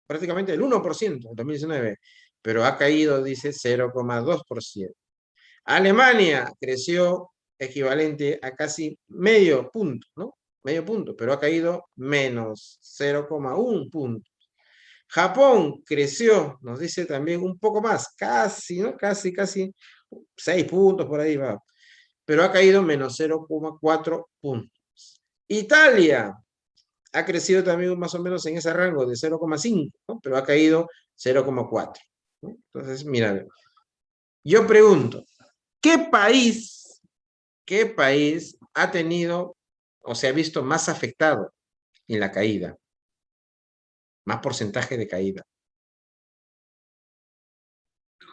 prácticamente del 1% en 2019, pero ha caído, dice, 0,2%. Alemania creció equivalente a casi medio punto, ¿no? Medio punto, pero ha caído -0,1 punto. Japón creció, nos dice también un poco más, casi, ¿no? Casi 6 puntos por ahí va, pero ha caído -0,4 puntos. Italia ha crecido también más o menos en ese rango de 0,5, ¿no? Pero ha caído 0,4. ¿no? Entonces, mira, yo pregunto, ¿qué país ha tenido o se ha visto más afectado en la caída? Más porcentaje de caída.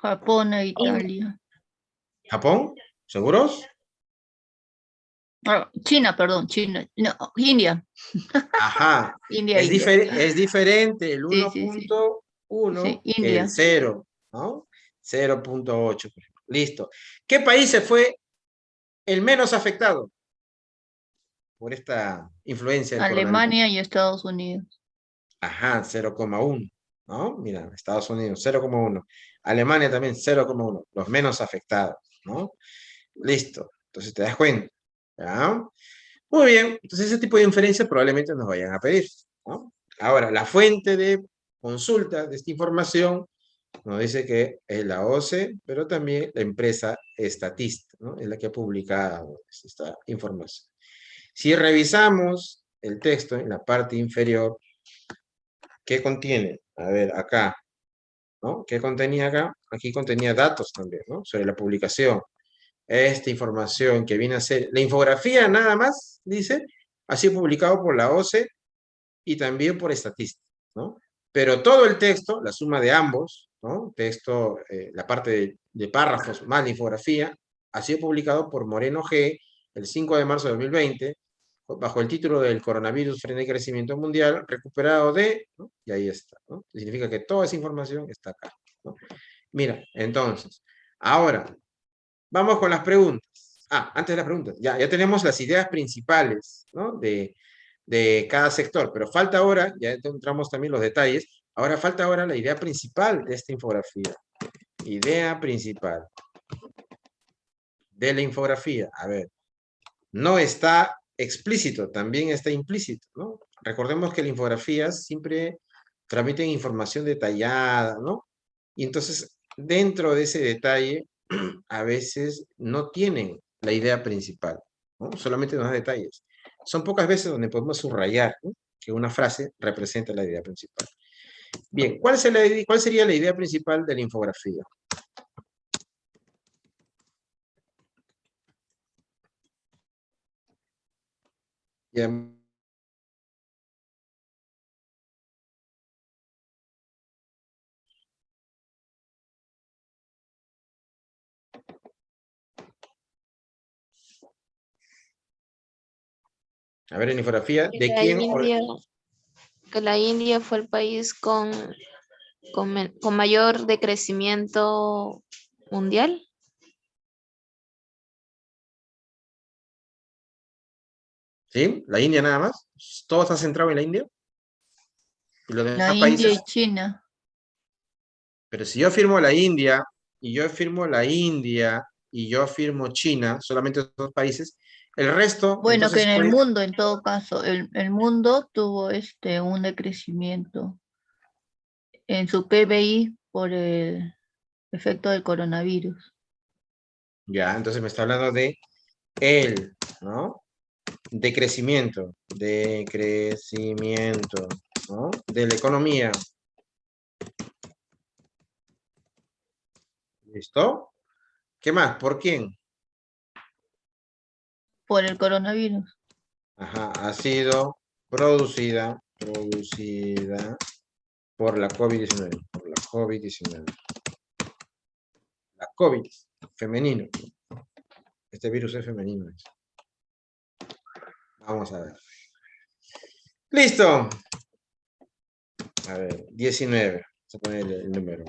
Japón e Italia. ¿Japón? ¿Seguros? Ah, China, perdón, China. No, India. Ajá. India, Es diferente el Sí, sí, sí. 1.1 Sí, que el India. 0, ¿no? 0.8. Listo. ¿Qué país se fue el menos afectado por esta influencia del coronavirus? Alemania y Estados Unidos. Ajá, 0,1, ¿no? Mira, Estados Unidos, 0,1. Alemania también, 0,1. Los menos afectados, ¿no? Listo. Entonces te das cuenta, ¿ya? Muy bien. Entonces ese tipo de inferencias probablemente nos vayan a pedir, ¿no? Ahora, la fuente de consulta de esta información nos dice que es la OCE, pero también la empresa Statista, ¿no? Es la que ha publicado esta información. Si revisamos el texto en la parte inferior, ¿qué contiene? A ver, acá, ¿no? ¿Qué contenía acá? Aquí contenía datos también, ¿no? Sobre la publicación. Esta información que viene a ser la infografía nada más, dice, ha sido publicado por la OCE y también por Statista, ¿no? Pero todo el texto, la suma de ambos, ¿no? Texto, la parte de párrafos más la infografía, ha sido publicado por Moreno G. el 5 de marzo de 2020, bajo el título del coronavirus frente al crecimiento mundial, recuperado de, ¿no? Y ahí está, ¿no? Significa que toda esa información está acá, ¿no? Mira, entonces, ahora, vamos con las preguntas. Antes de las preguntas, ya tenemos las ideas principales, ¿no? De cada sector, pero falta ahora, ya encontramos también los detalles, ahora falta ahora la idea principal de esta infografía. Idea principal de la infografía. A ver, no está explícito, también está implícito, ¿no? Recordemos que las infografías siempre transmiten información detallada, ¿no? Y entonces, dentro de ese detalle, a veces no tienen la idea principal, ¿no? Solamente nos da detalles. Son pocas veces donde podemos subrayar, ¿no? Que una frase representa la idea principal. Bien, ¿cuál sería la idea principal de la infografía? Ya. A ver, en infografía, ¿de La quién? Que la India fue el país con mayor decrecimiento mundial. ¿Sí? ¿La India nada más? ¿Todo está centrado en la India? ¿Y los La demás India países? y China. Pero si yo afirmo la India, y yo afirmo la India, y yo afirmo China, solamente esos dos países, El resto, Bueno, que entonces, en el pues, mundo, en todo caso, el mundo tuvo un decrecimiento en su PBI por el efecto del coronavirus. ya, entonces me está hablando de el, ¿no? Decrecimiento, ¿no? De la economía. ¿Listo? ¿Qué más? ¿Por quién? Por el coronavirus. Ajá, ha sido producida por la COVID-19, por la COVID-19. La COVID, femenino. Este virus es femenino. Vamos a ver. ¡Listo! A ver, 19. Vamos a poner el número.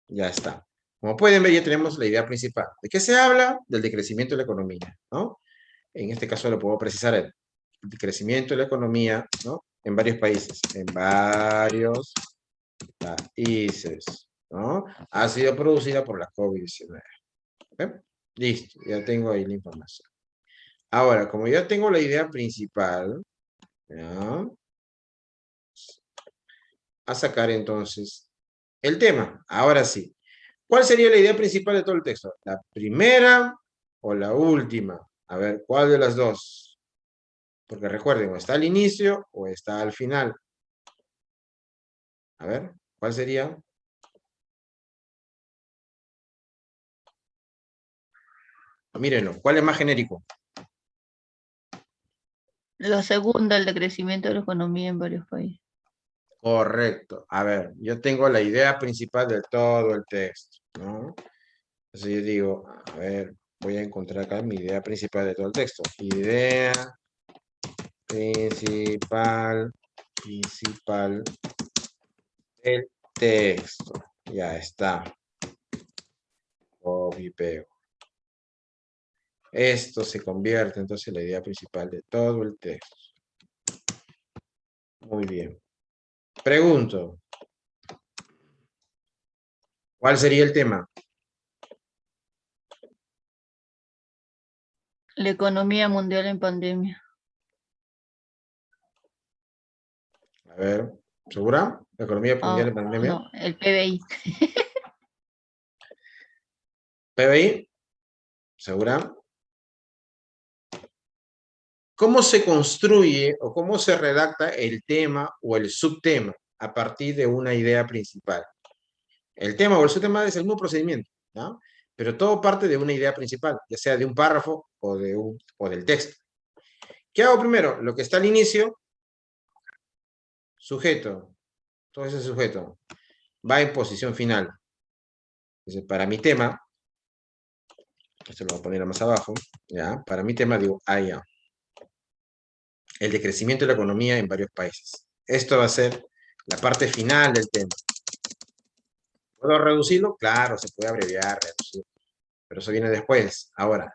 Ya está. Como pueden ver, ya tenemos la idea principal. ¿De qué se habla? Del decrecimiento de la economía, ¿no? En este caso lo puedo precisar el decrecimiento de la economía, ¿no? En varios países. En varios países, ¿no? Ha sido producida por la COVID-19. ¿Ok? Listo, ya tengo ahí la información. Ahora, como ya tengo la idea principal, ¿ya? A sacar entonces el tema. Ahora sí. ¿Cuál sería la idea principal de todo el texto? ¿La primera o la última? A ver, ¿cuál de las dos? Porque recuerden, o está al inicio o está al final. A ver, ¿cuál sería? Mírenlo, ¿cuál es más genérico? La segunda, el decrecimiento de la economía en varios países. Correcto. A ver, yo tengo la idea principal de todo el texto, ¿no? Entonces yo digo, a ver, voy a encontrar acá mi idea principal de todo el texto. Idea principal del texto. Ya está. Copy y pego. Esto se convierte entonces en la idea principal de todo el texto. Muy bien. Pregunto. ¿Cuál sería el tema? La economía mundial en pandemia. A ver, ¿segura? ¿La economía mundial en pandemia? No, el PBI. ¿PBI? ¿Segura? ¿Cómo se construye o cómo se redacta el tema o el subtema a partir de una idea principal? El tema o el subtema es el mismo procedimiento, ¿no? Pero todo parte de una idea principal, ya sea de un párrafo o del texto. ¿Qué hago primero? Lo que está al inicio, sujeto. Todo ese sujeto va en posición final. Entonces, para mi tema, esto lo voy a poner más abajo, ¿ya? Para mi tema digo, ya. El decrecimiento de la economía en varios países. Esto va a ser la parte final del tema. ¿Puedo reducirlo? Claro, se puede abreviar, reducir, pero eso viene después. Ahora,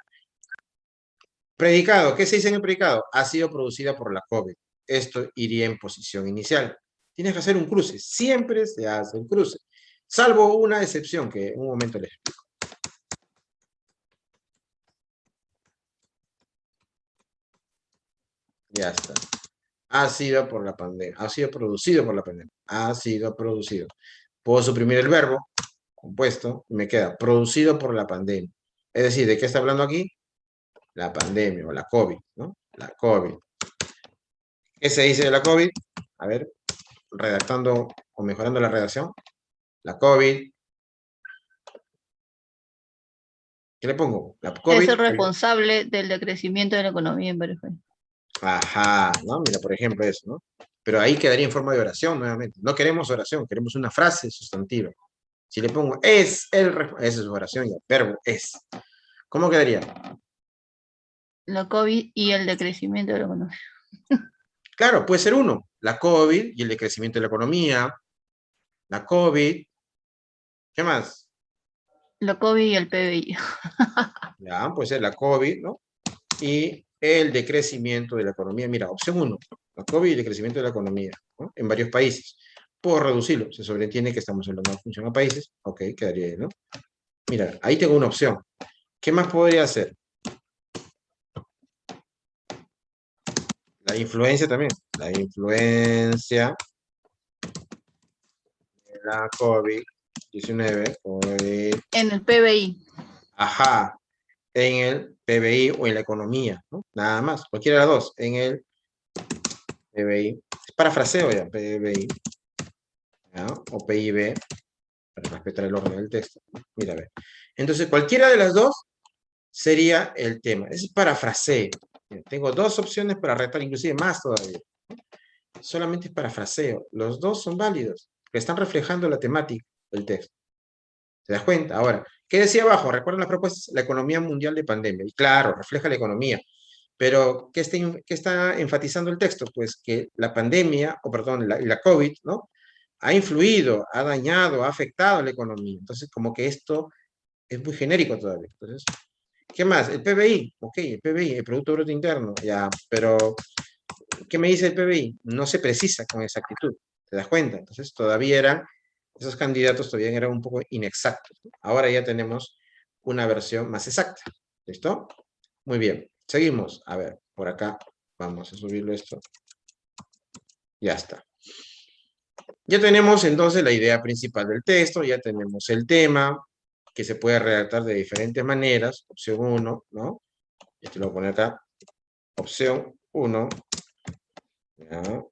predicado, ¿qué se dice en el predicado? Ha sido producida por la COVID. Esto iría en posición inicial. Tienes que hacer un cruce, siempre se hace un cruce, salvo una excepción que en un momento les explico. Ya está. Ha sido por la pandemia, ha sido producido por la pandemia, ha sido producido. Puedo suprimir el verbo compuesto y me queda producido por la pandemia. Es decir, ¿de qué está hablando aquí? La pandemia o la COVID, ¿no? La COVID. ¿Qué se dice de la COVID? A ver, redactando o mejorando la redacción. La COVID. ¿Qué le pongo? La COVID. Es el responsable del decrecimiento de la economía en varios países. Ajá, ¿no? Mira, por ejemplo eso, ¿no? Pero ahí quedaría en forma de oración nuevamente. No queremos oración, queremos una frase sustantiva. Si le pongo es esa es su oración ya, verbo es. ¿Cómo quedaría? La COVID y el decrecimiento de la economía. Claro, puede ser uno. La COVID y el decrecimiento de la economía. La COVID. ¿Qué más? La COVID y el PBI. Ya, puede ser la COVID, ¿no? Y el decrecimiento de la economía. Mira, opción 1, la COVID y el decrecimiento de la economía, ¿no? En varios países. Puedo reducirlo, se sobreentiende que estamos hablando de función a países. Ok, quedaría ahí, ¿no? Mira, ahí tengo una opción. ¿Qué más podría hacer? La influencia también. La influencia de la COVID-19. En el PBI. Ajá. En el PBI o en la economía, ¿no? Nada más. Cualquiera de las dos. En el PBI. Es parafraseo ya. PBI. ¿Ya? O PIB. Para respetar el orden del texto. Mira, a ver. Entonces, cualquiera de las dos sería el tema. Es parafraseo. Tengo dos opciones para redactar, inclusive más todavía. Solamente es parafraseo. Los dos son válidos, que están reflejando la temática del texto. ¿Te das cuenta? Ahora, ¿qué decía abajo? ¿Recuerdan las propuestas? La economía mundial de pandemia. Y claro, refleja la economía. Pero, ¿qué está enfatizando el texto? Pues que la pandemia, o perdón, la COVID, ¿no? Ha influido, ha dañado, ha afectado a la economía. Entonces, como que esto es muy genérico todavía. Entonces, ¿qué más? El PBI. Ok, el PBI, el Producto Bruto Interno. Ya, pero ¿qué me dice el PBI? No se precisa con exactitud. ¿Te das cuenta? Entonces, esos candidatos todavía eran un poco inexactos. Ahora ya tenemos una versión más exacta. ¿Listo? Muy bien. Seguimos. A ver, por acá. Vamos a subirlo esto. Ya está. Ya tenemos entonces la idea principal del texto, ya tenemos el tema, que se puede redactar de diferentes maneras. Opción 1, ¿no? Esto lo voy a poner acá. Opción 1. ¿Ya?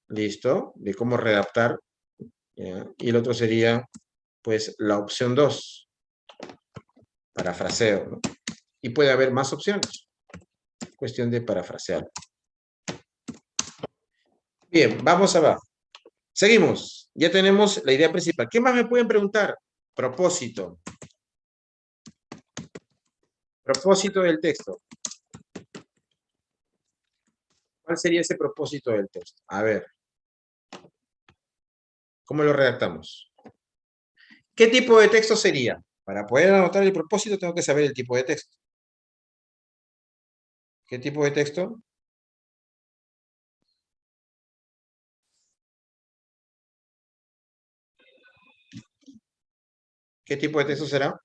Listo. De cómo redactar. ¿Ya? Y el otro sería, pues, la opción 2. Parafraseo, ¿no? Y puede haber más opciones. Cuestión de parafrasear. Bien, vamos abajo. Seguimos. Ya tenemos la idea principal. ¿Qué más me pueden preguntar? Propósito. Propósito del texto. ¿Cuál sería ese propósito del texto? A ver. ¿Cómo lo redactamos? ¿Qué tipo de texto sería? Para poder anotar el propósito tengo que saber el tipo de texto. ¿Qué tipo de texto? ¿Qué tipo de texto será?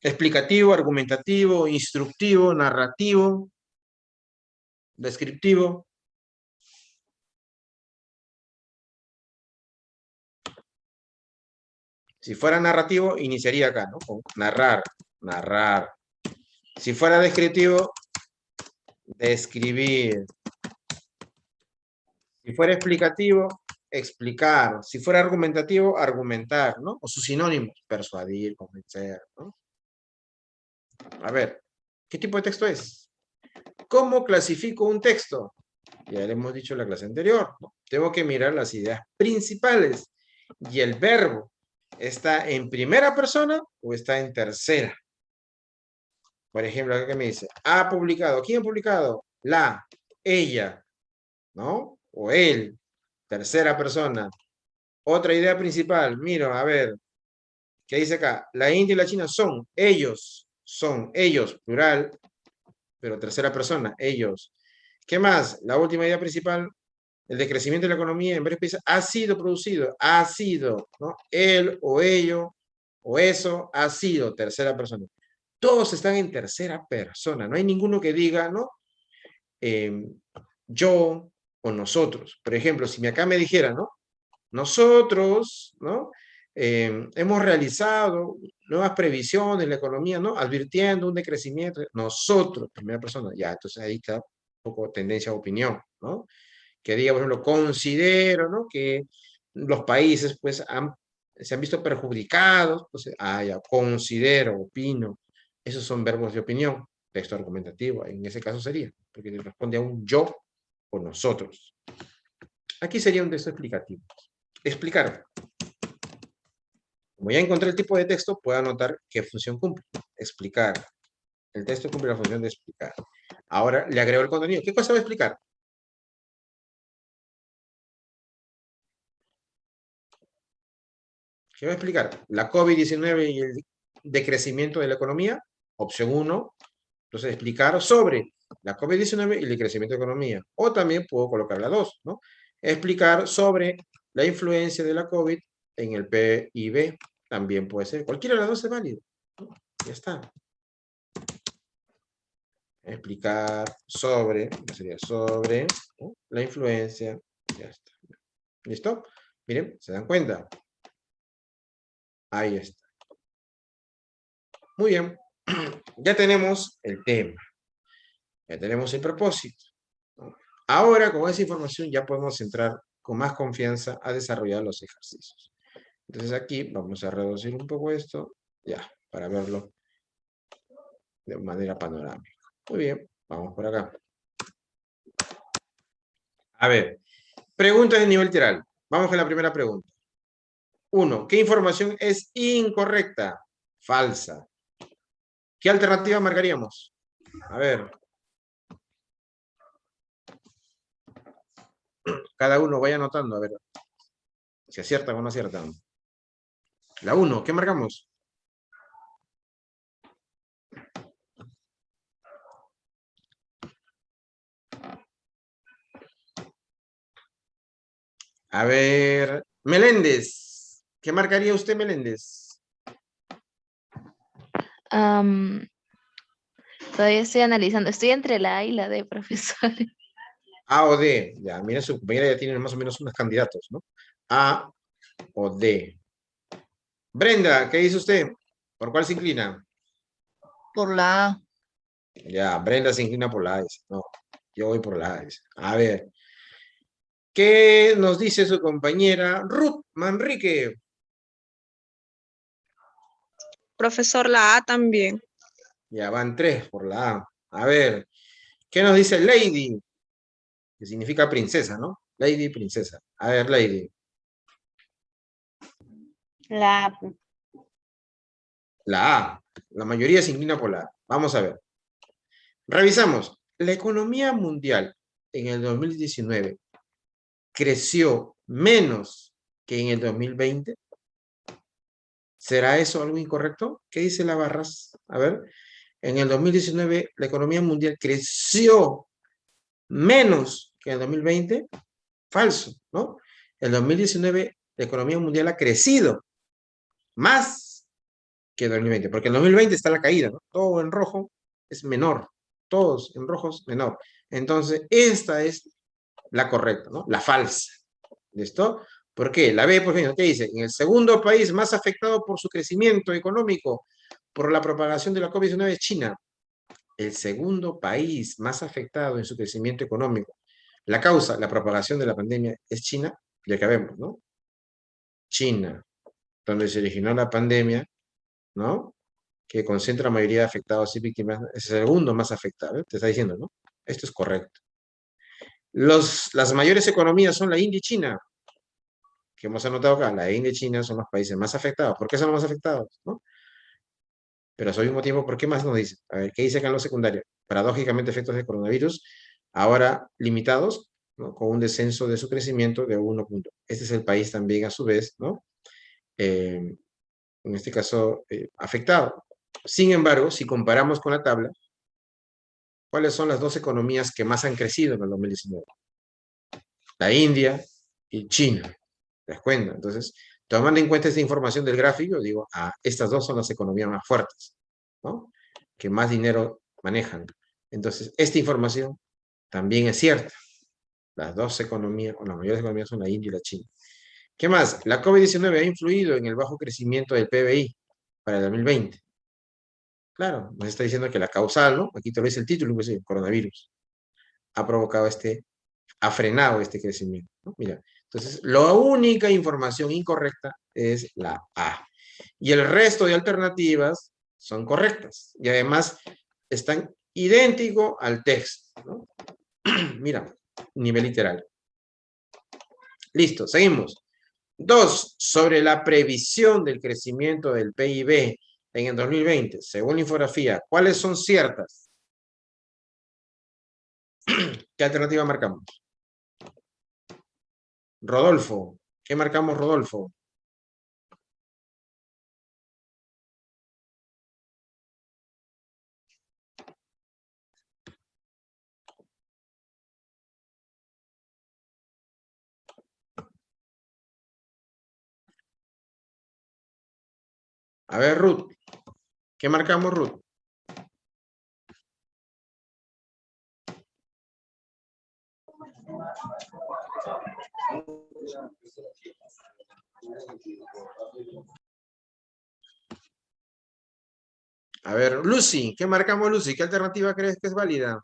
Explicativo, argumentativo, instructivo, narrativo, descriptivo. Si fuera narrativo, iniciaría acá, ¿no? Con narrar, narrar. Si fuera descriptivo, describir. Si fuera explicativo, explicar. Si fuera argumentativo, argumentar, ¿no? O sus sinónimos, persuadir, convencer, ¿no? A ver, ¿qué tipo de texto es? ¿Cómo clasifico un texto? Ya le hemos dicho en la clase anterior, ¿no? Tengo que mirar las ideas principales y el verbo. ¿Está en primera persona o está en tercera? Por ejemplo, acá que me dice, ha publicado. ¿Quién ha publicado? La, ella, ¿no? O él, tercera persona. Otra idea principal, miro, a ver, ¿qué dice acá? La India y la China son ellos, plural, pero tercera persona, ellos. ¿Qué más? La última idea principal, el decrecimiento de la economía en varios países ha sido producido, ha sido, ¿no? Él o ello o eso ha sido tercera persona. Todos están en tercera persona, no hay ninguno que diga, ¿no? Yo o nosotros. Por ejemplo, si acá me dijera, ¿no? Nosotros, ¿no? Hemos realizado nuevas previsiones en la economía, ¿no? Advirtiendo un decrecimiento. Nosotros, primera persona, ya, entonces ahí está un poco tendencia a opinión, ¿no? Que diga, por ejemplo, considero, ¿no? Que los países, pues, se han visto perjudicados, pues, ya, considero, opino. Esos son verbos de opinión, texto argumentativo, en ese caso sería, porque responde a un yo o nosotros. Aquí sería un texto explicativo. Explicar. Como ya encontré el tipo de texto, puedo anotar qué función cumple. Explicar. El texto cumple la función de explicar. Ahora le agrego el contenido. ¿Qué cosa va a explicar? ¿Qué va a explicar? La COVID-19 y el decrecimiento de la economía. Opción 1. Entonces, explicar sobre la COVID-19 y el decrecimiento de la economía. O también puedo colocar la 2, ¿no? Explicar sobre la influencia de la COVID en el PIB. También puede ser. Cualquiera de las dos es válido, ¿no? Ya está. explicar sobre, sería sobre, ¿no? La influencia, ya está. ¿Listo? Miren, ¿se dan cuenta? Ahí está. Muy bien. Ya tenemos el tema. Ya tenemos el propósito, ¿no? Ahora, con esa información, ya podemos entrar con más confianza a desarrollar los ejercicios. Entonces aquí vamos a reducir un poco esto, ya, para verlo de manera panorámica. Muy bien, vamos por acá. A ver, preguntas de nivel literal. Vamos con la primera pregunta. 1. ¿Qué información es incorrecta? Falsa. ¿Qué alternativa marcaríamos? A ver. Cada uno vaya anotando, a ver. Si aciertan o no aciertan. La 1, ¿qué marcamos? A ver, Meléndez. ¿Qué marcaría usted, Meléndez? Todavía estoy analizando. Estoy entre la A y la D, profesor. A o D. Ya, mira, su compañera ya tiene más o menos unos candidatos, ¿no? A o D. Brenda, ¿qué dice usted? ¿Por cuál se inclina? Por la A. Ya, Brenda se inclina por la A. Dice. No, yo voy por la A. Dice. A ver. ¿Qué nos dice su compañera Ruth Manrique? Profesor, la A también. Ya van 3 por la A. A ver, ¿qué nos dice Lady? Que significa princesa, ¿no? Lady, princesa. A ver, Lady. La A. La A. La mayoría se inclina por la A. Vamos a ver. Revisamos. La economía mundial en el 2019 creció menos que en el 2020. ¿Será eso algo incorrecto? ¿Qué dice la Barras? A ver. En el 2019 la economía mundial creció menos que en el 2020. Falso, ¿no? En el 2019 la economía mundial ha crecido más que en 2020, porque en 2020 está la caída, ¿no? Todo en rojo es menor, todos en rojos menor. Entonces, esta es la correcta, ¿no? La falsa. ¿Listo? ¿Por qué? La B, por ejemplo, ¿qué dice? En el segundo país más afectado por su crecimiento económico por la propagación de la COVID-19 es China. El segundo país más afectado en su crecimiento económico. La causa, la propagación de la pandemia, es China, ya que vemos, ¿no? China, donde se originó la pandemia, ¿no? Que concentra la mayoría de afectados y víctimas, es el segundo más afectado, ¿eh? Te está diciendo, ¿no? Esto es correcto. Las mayores economías son la India y China, que hemos anotado acá. La India y China son los países más afectados. ¿Por qué son los más afectados? ¿No? Pero al mismo tiempo, ¿por qué más nos dice? A ver, ¿qué dice acá en lo secundario? Paradójicamente, efectos del coronavirus, ahora limitados, ¿no? Con un descenso de su crecimiento de 1 punto. Este es el país también, a su vez, ¿no? En este caso, afectado. Sin embargo, si comparamos con la tabla, ¿cuáles son las dos economías que más han crecido en el 2019? La India y China. ¿Te das cuenta? Entonces, tomando en cuenta esta información del gráfico, digo, estas dos son las economías más fuertes, ¿no? Que más dinero manejan. Entonces, esta información también es cierta. Las dos economías, o las mayores economías son la India y la China. ¿Qué más? La COVID-19 ha influido en el bajo crecimiento del PBI para el 2020. Claro, nos está diciendo que la causal, ¿no? Aquí te lo dice el título, pues, el coronavirus. Ha provocado ha frenado este crecimiento, ¿no? Mira, entonces, la única información incorrecta es la A. Y el resto de alternativas son correctas. Y además, están idénticos al texto, ¿no? Mira, nivel literal. Listo, seguimos. 2. Sobre la previsión del crecimiento del PIB en el 2020, según la infografía, ¿cuáles son ciertas? ¿Qué alternativa marcamos? Rodolfo. ¿Qué marcamos, Rodolfo? A ver, Ruth. ¿Qué marcamos, Ruth? A ver, Lucy, ¿qué marcamos, Lucy? ¿Qué alternativa crees que es válida?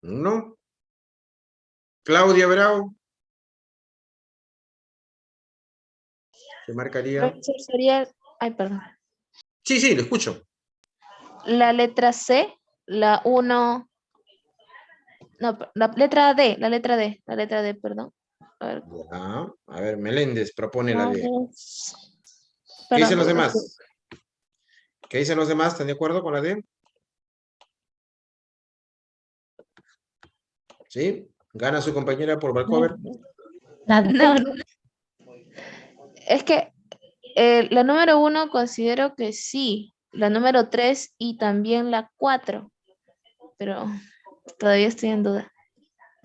¿No? Claudia Bravo. ¿Qué marcaría? Profesor, sería, ay, perdón. Sí, sí, lo escucho. La letra C, la 1, no, la letra D, perdón. A ver, Ya. A ver, Meléndez propone la D. ¿Qué perdón, dicen los profesor. demás? ¿Qué dicen los demás? ¿Están de acuerdo con la D? ¿Sí? ¿Gana su compañera por Valcover? No, no. Es que la número 1 considero que sí, la número 3 y también la 4, pero todavía estoy en duda.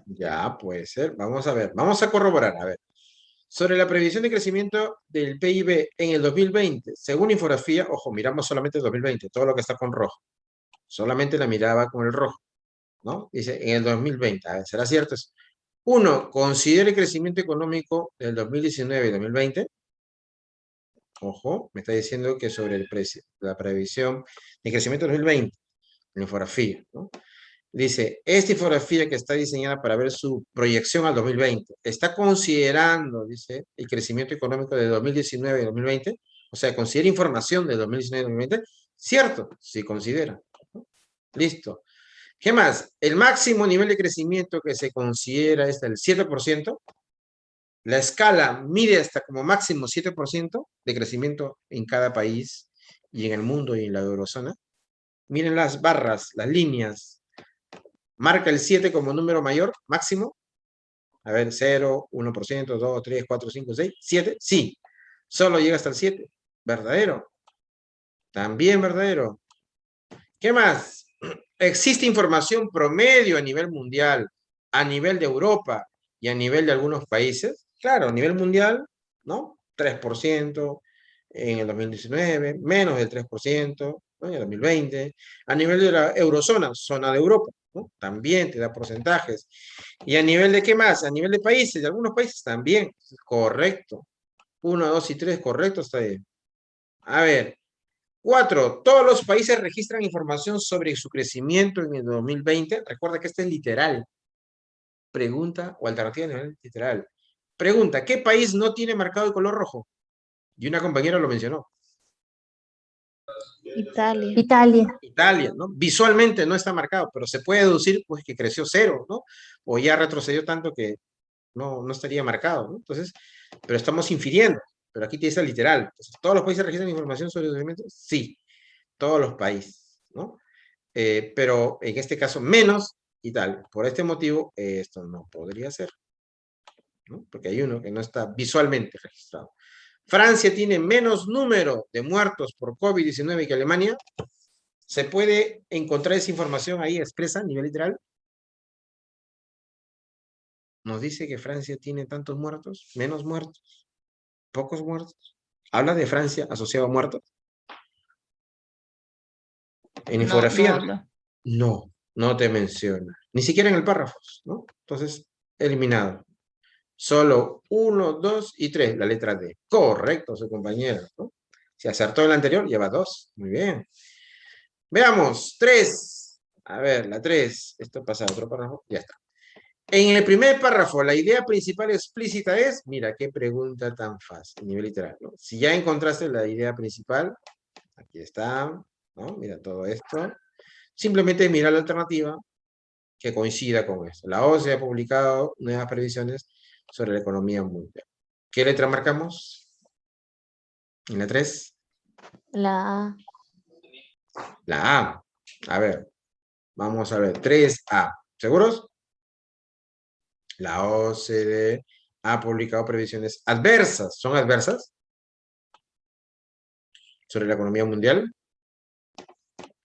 Ya, puede ser. Vamos a ver. Vamos a corroborar. A ver. Sobre la previsión de crecimiento del PIB en el 2020, según infografía, ojo, miramos solamente el 2020, todo lo que está con rojo. Solamente la miraba con el rojo, ¿no? Dice, en el 2020. A ver, ¿será cierto eso? Uno, considere el crecimiento económico del 2019 y 2020. Ojo, me está diciendo que sobre la previsión de crecimiento del 2020, la infografía, ¿no? Dice, esta infografía que está diseñada para ver su proyección al 2020, está considerando, dice, el crecimiento económico de 2019 y 2020, o sea, considera información de 2019 y 2020, cierto, sí considera, ¿no? Listo. ¿Qué más? El máximo nivel de crecimiento que se considera es el 7%, la escala mide hasta como máximo 7% de crecimiento en cada país y en el mundo y en la eurozona. Miren las barras, las líneas. Marca el 7 como número mayor, máximo. A ver, 0, 1%, 2, 3, 4, 5, 6, 7. Sí, solo llega hasta el 7. Verdadero. También verdadero. ¿Qué más? Existe información promedio a nivel mundial, a nivel de Europa y a nivel de algunos países. Claro, a nivel mundial, ¿no? 3% en el 2019, menos del 3%, ¿no? En el 2020. A nivel de la eurozona, zona de Europa, ¿no? También te da porcentajes. ¿Y a nivel de qué más? A nivel de países, de algunos países también. Correcto. 1, 2 y 3, correcto, está bien. A ver, 4. Todos los países registran información sobre su crecimiento en el 2020. Recuerda que este es literal. Pregunta o alternativa de nivel literal. Pregunta, ¿qué país no tiene marcado el color rojo? Y una compañera lo mencionó. Italia. Italia, ¿no? Visualmente no está marcado, pero se puede deducir pues que creció 0, ¿no? O ya retrocedió tanto que no estaría marcado, ¿no? Entonces, pero estamos infiriendo. Pero aquí te dice literal. Entonces, ¿todos los países registran información sobre su crecimiento? Sí, todos los países, ¿no? Pero en este caso menos y tal. Por este motivo, esto no podría ser, ¿no? Porque hay uno que no está visualmente registrado. Francia tiene menos número de muertos por COVID-19 que Alemania. ¿Se puede encontrar esa información ahí expresa a nivel literal? Nos dice que Francia tiene tantos muertos, menos muertos, pocos muertos. ¿Habla de Francia asociado a muertos? ¿En No, infografía? no habla. No, no te menciona. Ni siquiera en el párrafo, ¿no? Entonces, eliminado. Solo 1, 2 y 3, la letra D. Correcto, su compañero, ¿no? Si acertó el anterior, lleva 2. Muy bien. Veamos, 3. A ver, la 3. Esto pasa a otro párrafo. Ya está. En el primer párrafo, la idea principal explícita es, mira, qué pregunta tan fácil, nivel literal, ¿no? Si ya encontraste la idea principal, aquí está, ¿no? Mira todo esto. Simplemente mira la alternativa que coincida con esto. La OCDE ha publicado nuevas previsiones sobre la economía mundial. ¿Qué letra marcamos? ¿En la 3? La A. La A. A ver, vamos a ver. 3A. ¿Seguros? La OCDE ha publicado previsiones adversas. ¿Son adversas? Sobre la economía mundial.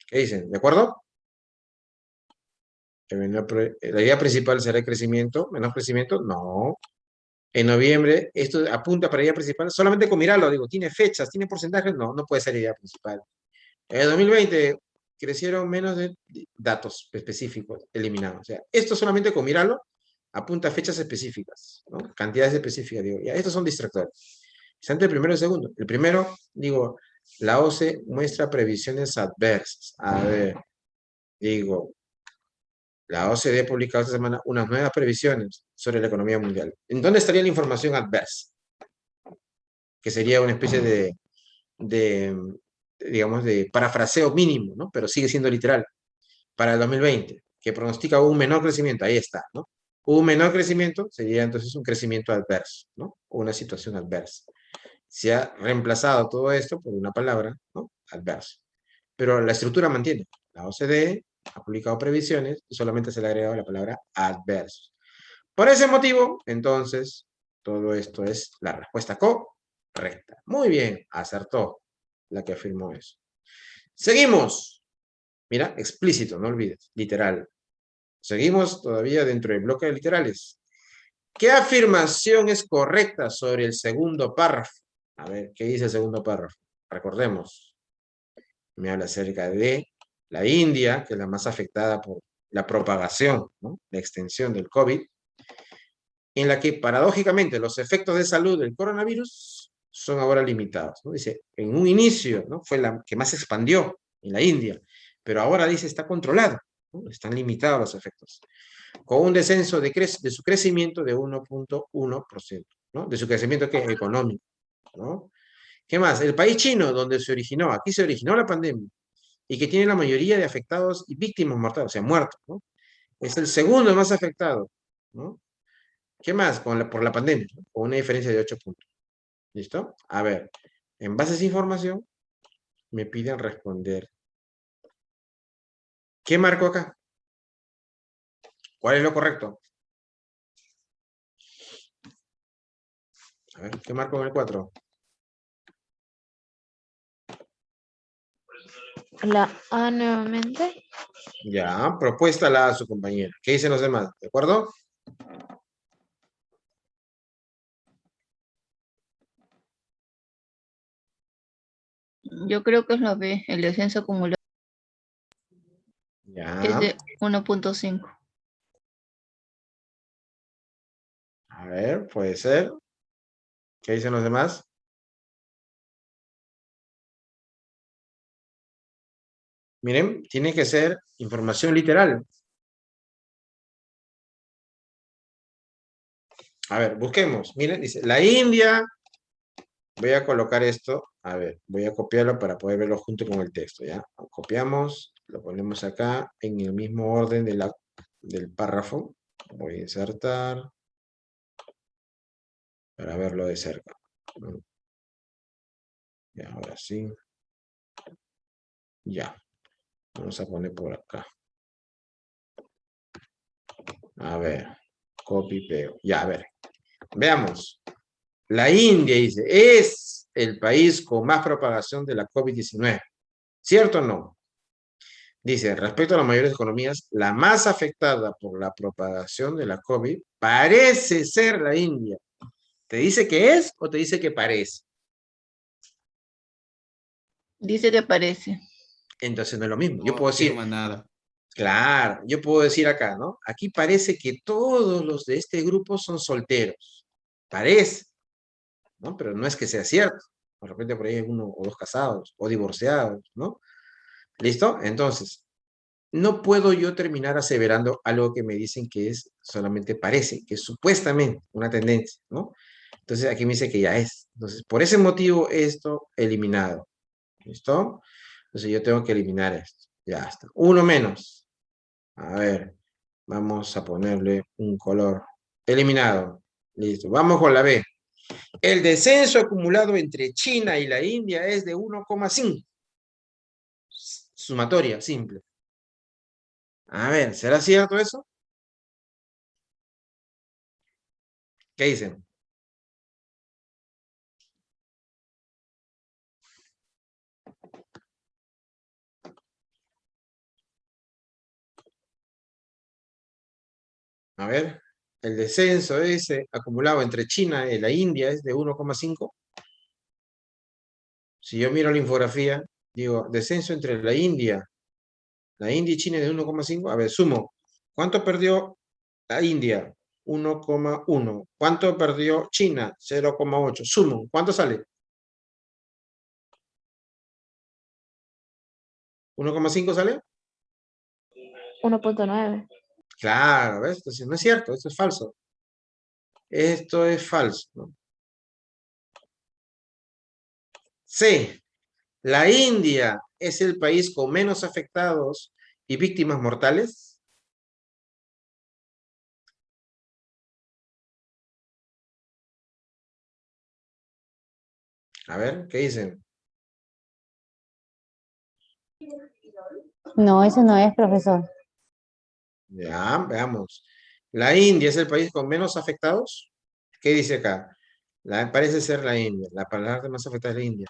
¿Qué dicen? ¿De acuerdo? La idea principal será el crecimiento. ¿Menos crecimiento? No. En noviembre, esto apunta para idea principal, solamente con mirarlo, digo, ¿tiene fechas, tiene porcentajes? No, no puede ser idea principal. En el 2020 crecieron menos de datos específicos eliminados. O sea, esto solamente con mirarlo apunta a fechas específicas, ¿no? Cantidades específicas, digo, ya, estos son distractores. Está entre el primero y el segundo. El primero, digo, la OCDE muestra previsiones adversas. A ver, digo, la OCDE ha publicado esta semana unas nuevas previsiones sobre la economía mundial. ¿En dónde estaría la información adversa? Que sería una especie de, digamos, de parafraseo mínimo, ¿no? Pero sigue siendo literal. Para el 2020, que pronostica un menor crecimiento, ahí está, ¿no? Un menor crecimiento sería entonces un crecimiento adverso, ¿no? O una situación adversa. Se ha reemplazado todo esto por una palabra, ¿no? Adverso. Pero la estructura mantiene. La OCDE ha publicado previsiones y solamente se le ha agregado la palabra adverso. Por ese motivo, entonces, todo esto es la respuesta correcta. Muy bien, acertó la que afirmó eso. Seguimos. Mira, explícito, no olvides, literal. Seguimos todavía dentro del bloque de literales. ¿Qué afirmación es correcta sobre el segundo párrafo? A ver, ¿qué dice el segundo párrafo? Recordemos, me habla acerca de la India, que es la más afectada por la propagación, ¿no? La extensión del COVID, en la que paradójicamente los efectos de salud del coronavirus son ahora limitados, ¿no? Dice, en un inicio, ¿no? Fue la que más se expandió en la India, pero ahora dice está controlado, ¿no? Están limitados los efectos, con un descenso de su crecimiento de 1.1%, ¿no? De su crecimiento económico, ¿no? ¿Qué más? El país chino, donde se originó, aquí se originó la pandemia, y que tiene la mayoría de afectados y víctimas mortales, o sea, muertos, ¿no? Es el segundo más afectado, ¿no? ¿Qué más? Por la pandemia, ¿no? Con una diferencia de 8 puntos. ¿Listo? A ver, en base a esa información, me piden responder. ¿Qué marco acá? ¿Cuál es lo correcto? A ver, ¿qué marco en el 4? La A nuevamente. Ya, propuesta la a su compañera. ¿Qué dicen los demás? ¿De acuerdo? Yo creo que es la B, el descenso acumulado es Ya. de 1.5. A ver, puede ser. ¿Qué dicen los demás? Miren, tiene que ser información literal. A ver, busquemos. Miren, dice, la India. Voy a colocar esto. A ver, voy a copiarlo para poder verlo junto con el texto, ¿ya? Copiamos, lo ponemos acá en el mismo orden del párrafo. Voy a insertar para verlo de cerca. Y ahora sí. Ya. Vamos a poner por acá. A ver. Copy, pego. Ya, a ver. Veamos. La India, dice, es el país con más propagación de la COVID-19. ¿Cierto o no? Dice, respecto a las mayores economías, la más afectada por la propagación de la COVID parece ser la India. ¿Te dice que es o te dice que parece? Dice que parece. Entonces no es lo mismo. Yo No puedo decir, afirma nada. claro, yo puedo decir acá, ¿no? Aquí parece que todos los de este grupo son solteros. Parece, ¿no? Pero no es que sea cierto. De repente por ahí hay uno o dos casados o divorciados, ¿no? ¿Listo? Entonces, no puedo yo terminar aseverando algo que me dicen que es solamente parece, que es supuestamente una tendencia, ¿no? Entonces aquí me dice que ya es. Entonces, por ese motivo, esto eliminado. ¿Listo? Entonces yo tengo que eliminar esto. Ya está. Uno menos. A ver, vamos a ponerle un color. Eliminado. Listo. Vamos con la B. El descenso acumulado entre China y la India es de 1,5. Sumatoria, simple. A ver, ¿será cierto eso? ¿Qué dicen? A ver. El descenso ese acumulado entre China y la India es de 1,5. Si yo miro la infografía, digo, descenso entre la India y China es de 1,5. A ver, sumo. ¿Cuánto perdió la India? 1,1. ¿Cuánto perdió China? 0,8. Sumo. ¿Cuánto sale? 1,5 sale. 1.9. Claro, ¿ves? Entonces, no es cierto, esto es falso. Esto es falso, ¿no? C. La India es el país con menos afectados y víctimas mortales. A ver, ¿qué dicen? No, eso no es, profesor. Ya, veamos. La India es el país con menos afectados. ¿Qué dice acá? Parece ser la India. La palabra más afectada es la India.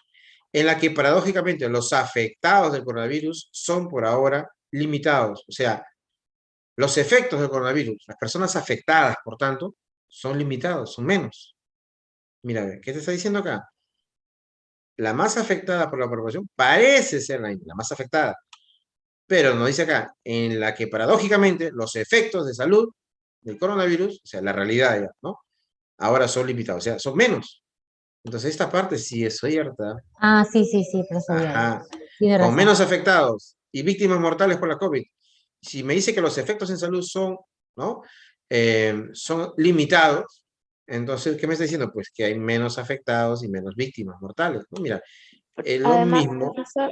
En la que paradójicamente los afectados del coronavirus son por ahora limitados. O sea, los efectos del coronavirus, las personas afectadas, por tanto, son limitados, son menos. Mira, a ver, ¿qué te está diciendo acá? La más afectada por la propagación parece ser la India, la más afectada. Pero nos dice acá, en la que paradójicamente los efectos de salud del coronavirus, o sea, la realidad ya, ¿no? Ahora son limitados, o sea, son menos. Entonces esta parte sí es cierta. Ah, sí, profesor. Ajá. Tiene Con razón. menos afectados y víctimas mortales por la COVID. Si me dice que los efectos en salud son, ¿no? Son limitados, entonces, ¿qué me está diciendo? Pues que hay menos afectados y menos víctimas mortales, ¿no? Mira, es lo Además, mismo. profesor,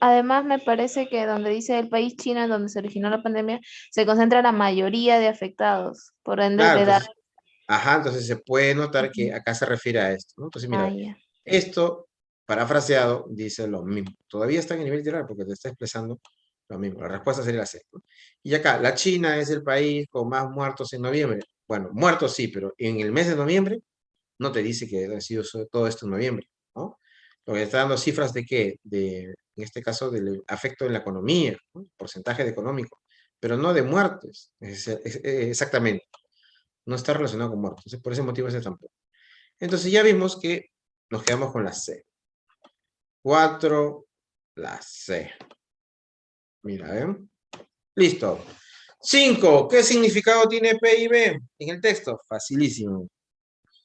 además me parece que donde dice el país China, donde se originó la pandemia, se concentra la mayoría de afectados, por ende Claro, le da... entonces, ajá, entonces se puede notar que acá se refiere a esto, ¿no? Entonces, mira, ya. esto, parafraseado, dice lo mismo. Todavía está en el nivel literal porque te está expresando lo mismo. La respuesta sería la C, ¿no? Y acá, la China es el país con más muertos en noviembre. Bueno, muertos sí, pero en el mes de noviembre no te dice que ha sido todo esto en noviembre, ¿no? Lo que está dando cifras de qué, en este caso, del afecto en la economía, ¿no? Porcentaje de económico, pero no de muertes, exactamente. No está relacionado con muertos. Entonces, por ese motivo ese tampoco. Entonces ya vimos que nos quedamos con la C. 4, la C. Mira, ¿eh? Listo. 5. ¿Qué significado tiene PIB en el texto? Facilísimo.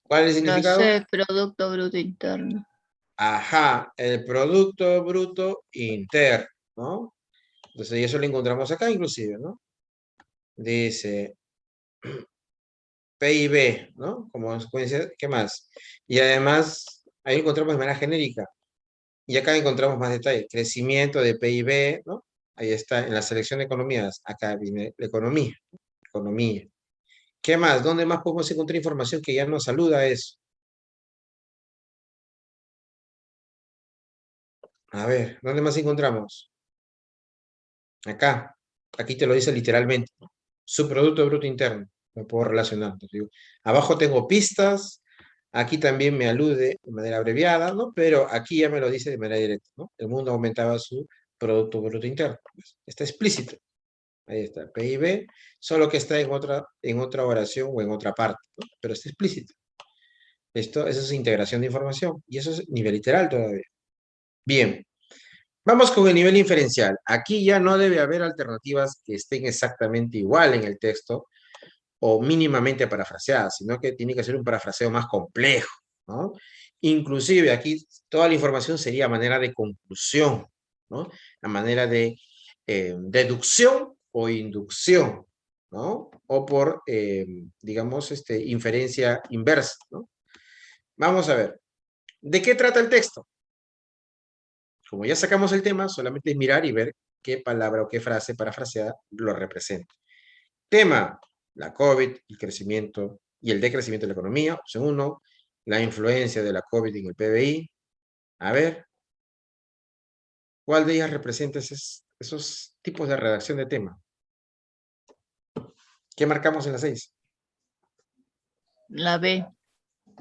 ¿Cuál es el La significado? C, Producto Bruto Interno. Ajá, el Producto Bruto Interno, ¿no? Entonces eso lo encontramos acá inclusive, ¿no? Dice PIB, ¿no? Como consecuencia, ¿qué más? Y además, ahí encontramos de manera genérica. Y acá encontramos más detalle. Crecimiento de PIB, ¿no? Ahí está, en la selección de economías. Acá viene la economía. Economía. ¿Qué más? ¿Dónde más podemos encontrar información que ya nos saluda a eso? A ver, ¿dónde más encontramos? Acá. Aquí te lo dice literalmente, ¿no? Su Producto Bruto Interno. Me puedo relacionar. Entonces, digo, abajo tengo pistas. Aquí también me alude de manera abreviada, ¿no? Pero aquí ya me lo dice de manera directa, ¿no? El mundo aumentaba su Producto Bruto Interno. Está explícito. Ahí está, PIB, solo que está en otra oración o en otra parte, ¿no? Pero está explícito. Eso es integración de información y eso es nivel literal todavía. Bien, vamos con el nivel inferencial. Aquí ya no debe haber alternativas que estén exactamente igual en el texto o mínimamente parafraseadas, sino que tiene que ser un parafraseo más complejo, ¿no? Inclusive aquí toda la información sería a manera de conclusión, ¿no? A manera de deducción o inducción, ¿no? O por, digamos, inferencia inversa, ¿no? Vamos a ver. ¿De qué trata el texto? Como ya sacamos el tema, solamente es mirar y ver qué palabra o qué frase parafraseada lo representa. Tema, la COVID, el crecimiento y el decrecimiento de la economía. Opción 1, la influencia de la COVID en el PBI. A ver, ¿cuál de ellas representa esos tipos de redacción de tema? ¿Qué marcamos en la 6? La B.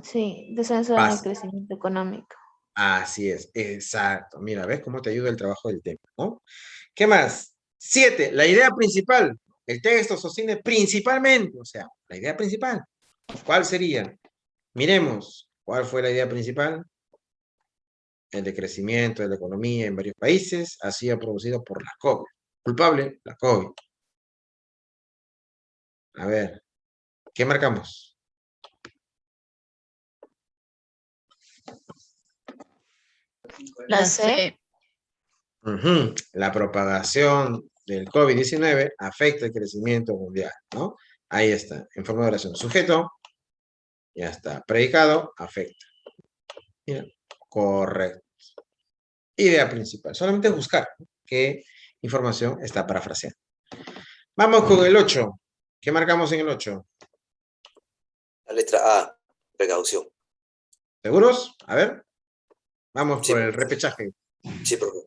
Sí, descenso en el crecimiento económico. Así es, exacto. Mira, ¿ves cómo te ayuda el trabajo del tema, ¿no? ¿Qué más? 7, la idea principal. el texto sostiene principalmente, o sea, la idea principal. ¿Cuál sería? Miremos, ¿cuál fue la idea principal? El decrecimiento de la economía en varios países ha sido producido por la COVID. Culpable, la COVID. A ver, ¿qué marcamos? La C. Ujú. La propagación del COVID-19 afecta el crecimiento mundial, ¿no? Ahí está, en forma de oración. Sujeto, ya está. Predicado, afecta. Mira, correcto. Idea principal. Solamente buscar qué información está parafraseando. Vamos con el 8. ¿Qué marcamos en el 8? La letra A, precaución. ¿Seguros? A ver. Vamos Sí, por el profe. repechaje. Sí, profe.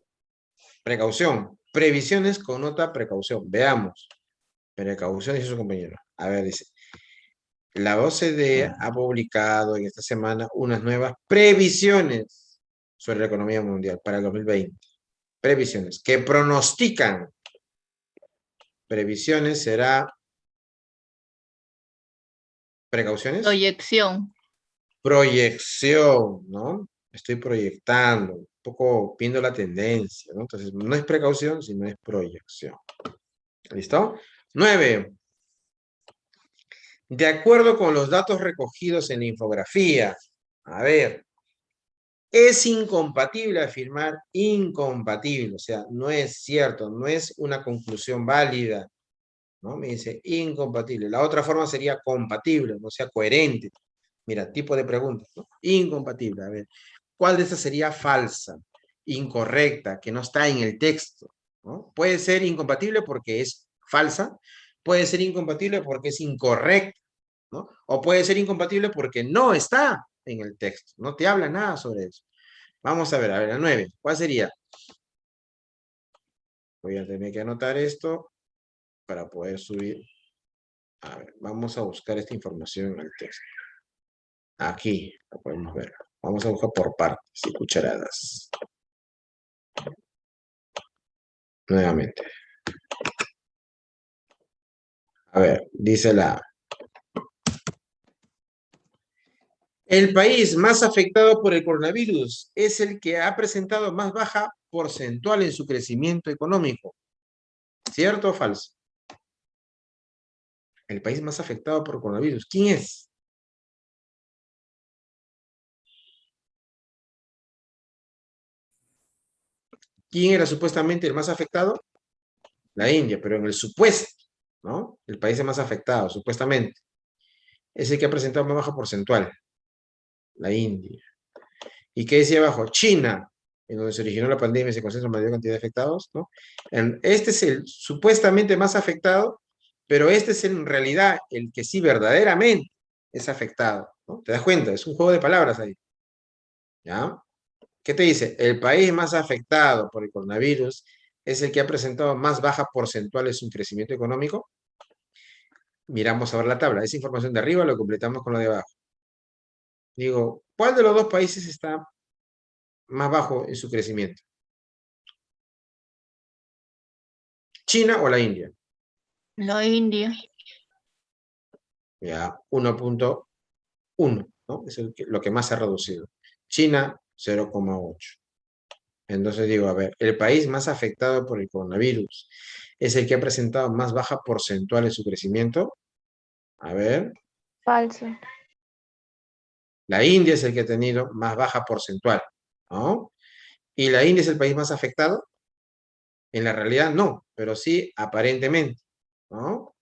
Precaución. Previsiones con nota precaución. Veamos. Precaución, dice su compañero. A ver, dice. La OCDE ha publicado en esta semana unas nuevas previsiones sobre la economía mundial para el 2020. Previsiones que pronostican. Previsiones será precauciones. Proyección. Proyección, ¿no? Estoy proyectando, un poco viendo la tendencia, ¿no? Entonces, no es precaución, sino es proyección. ¿Listo? 9. De acuerdo con los datos recogidos en la infografía, a ver, es incompatible afirmar incompatible, o sea, no es cierto, no es una conclusión válida, ¿no? Me dice incompatible. La otra forma sería compatible, no sea coherente. Mira, tipo de pregunta, ¿no? Incompatible, a ver, ¿cuál de estas sería falsa, incorrecta, que no está en el texto, ¿no? Puede ser incompatible porque es falsa, puede ser incompatible porque es incorrecta, ¿no? O puede ser incompatible porque no está en el texto, no te habla nada sobre eso. Vamos a ver, la 9, ¿cuál sería? Voy a tener que anotar esto para poder subir. A ver, vamos a buscar esta información en el texto. Aquí lo podemos ver. Vamos a buscar por partes y cucharadas. Nuevamente. A ver, dice la... El país más afectado por el coronavirus es el que ha presentado más baja porcentual en su crecimiento económico. ¿Cierto o falso? El país más afectado por el coronavirus. ¿Quién es? ¿Quién era supuestamente el más afectado? La India, pero en el supuesto, ¿no? El país más afectado, supuestamente. Es el que ha presentado más baja porcentual. La India. ¿Y qué decía abajo? China, en donde se originó la pandemia y se concentra la mayor cantidad de afectados, ¿no? Este es el supuestamente más afectado, pero este es en realidad el que sí verdaderamente es afectado, ¿no? ¿Te das cuenta? Es un juego de palabras ahí. ¿Ya? ¿Qué te dice? El país más afectado por el coronavirus es el que ha presentado más baja porcentual en su crecimiento económico. Miramos ahora la tabla. Esa información de arriba lo completamos con lo de abajo. Digo, ¿cuál de los dos países está más bajo en su crecimiento? ¿China o la India? La India. Ya, 1.1, ¿no? Es lo que más se ha reducido. China, 0,8. Entonces digo, a ver, el país más afectado por el coronavirus es el que ha presentado más baja porcentual en su crecimiento. A ver. Falso. La India es el que ha tenido más baja porcentual, ¿no? ¿Y la India es el país más afectado? En la realidad no, pero sí aparentemente, ¿no?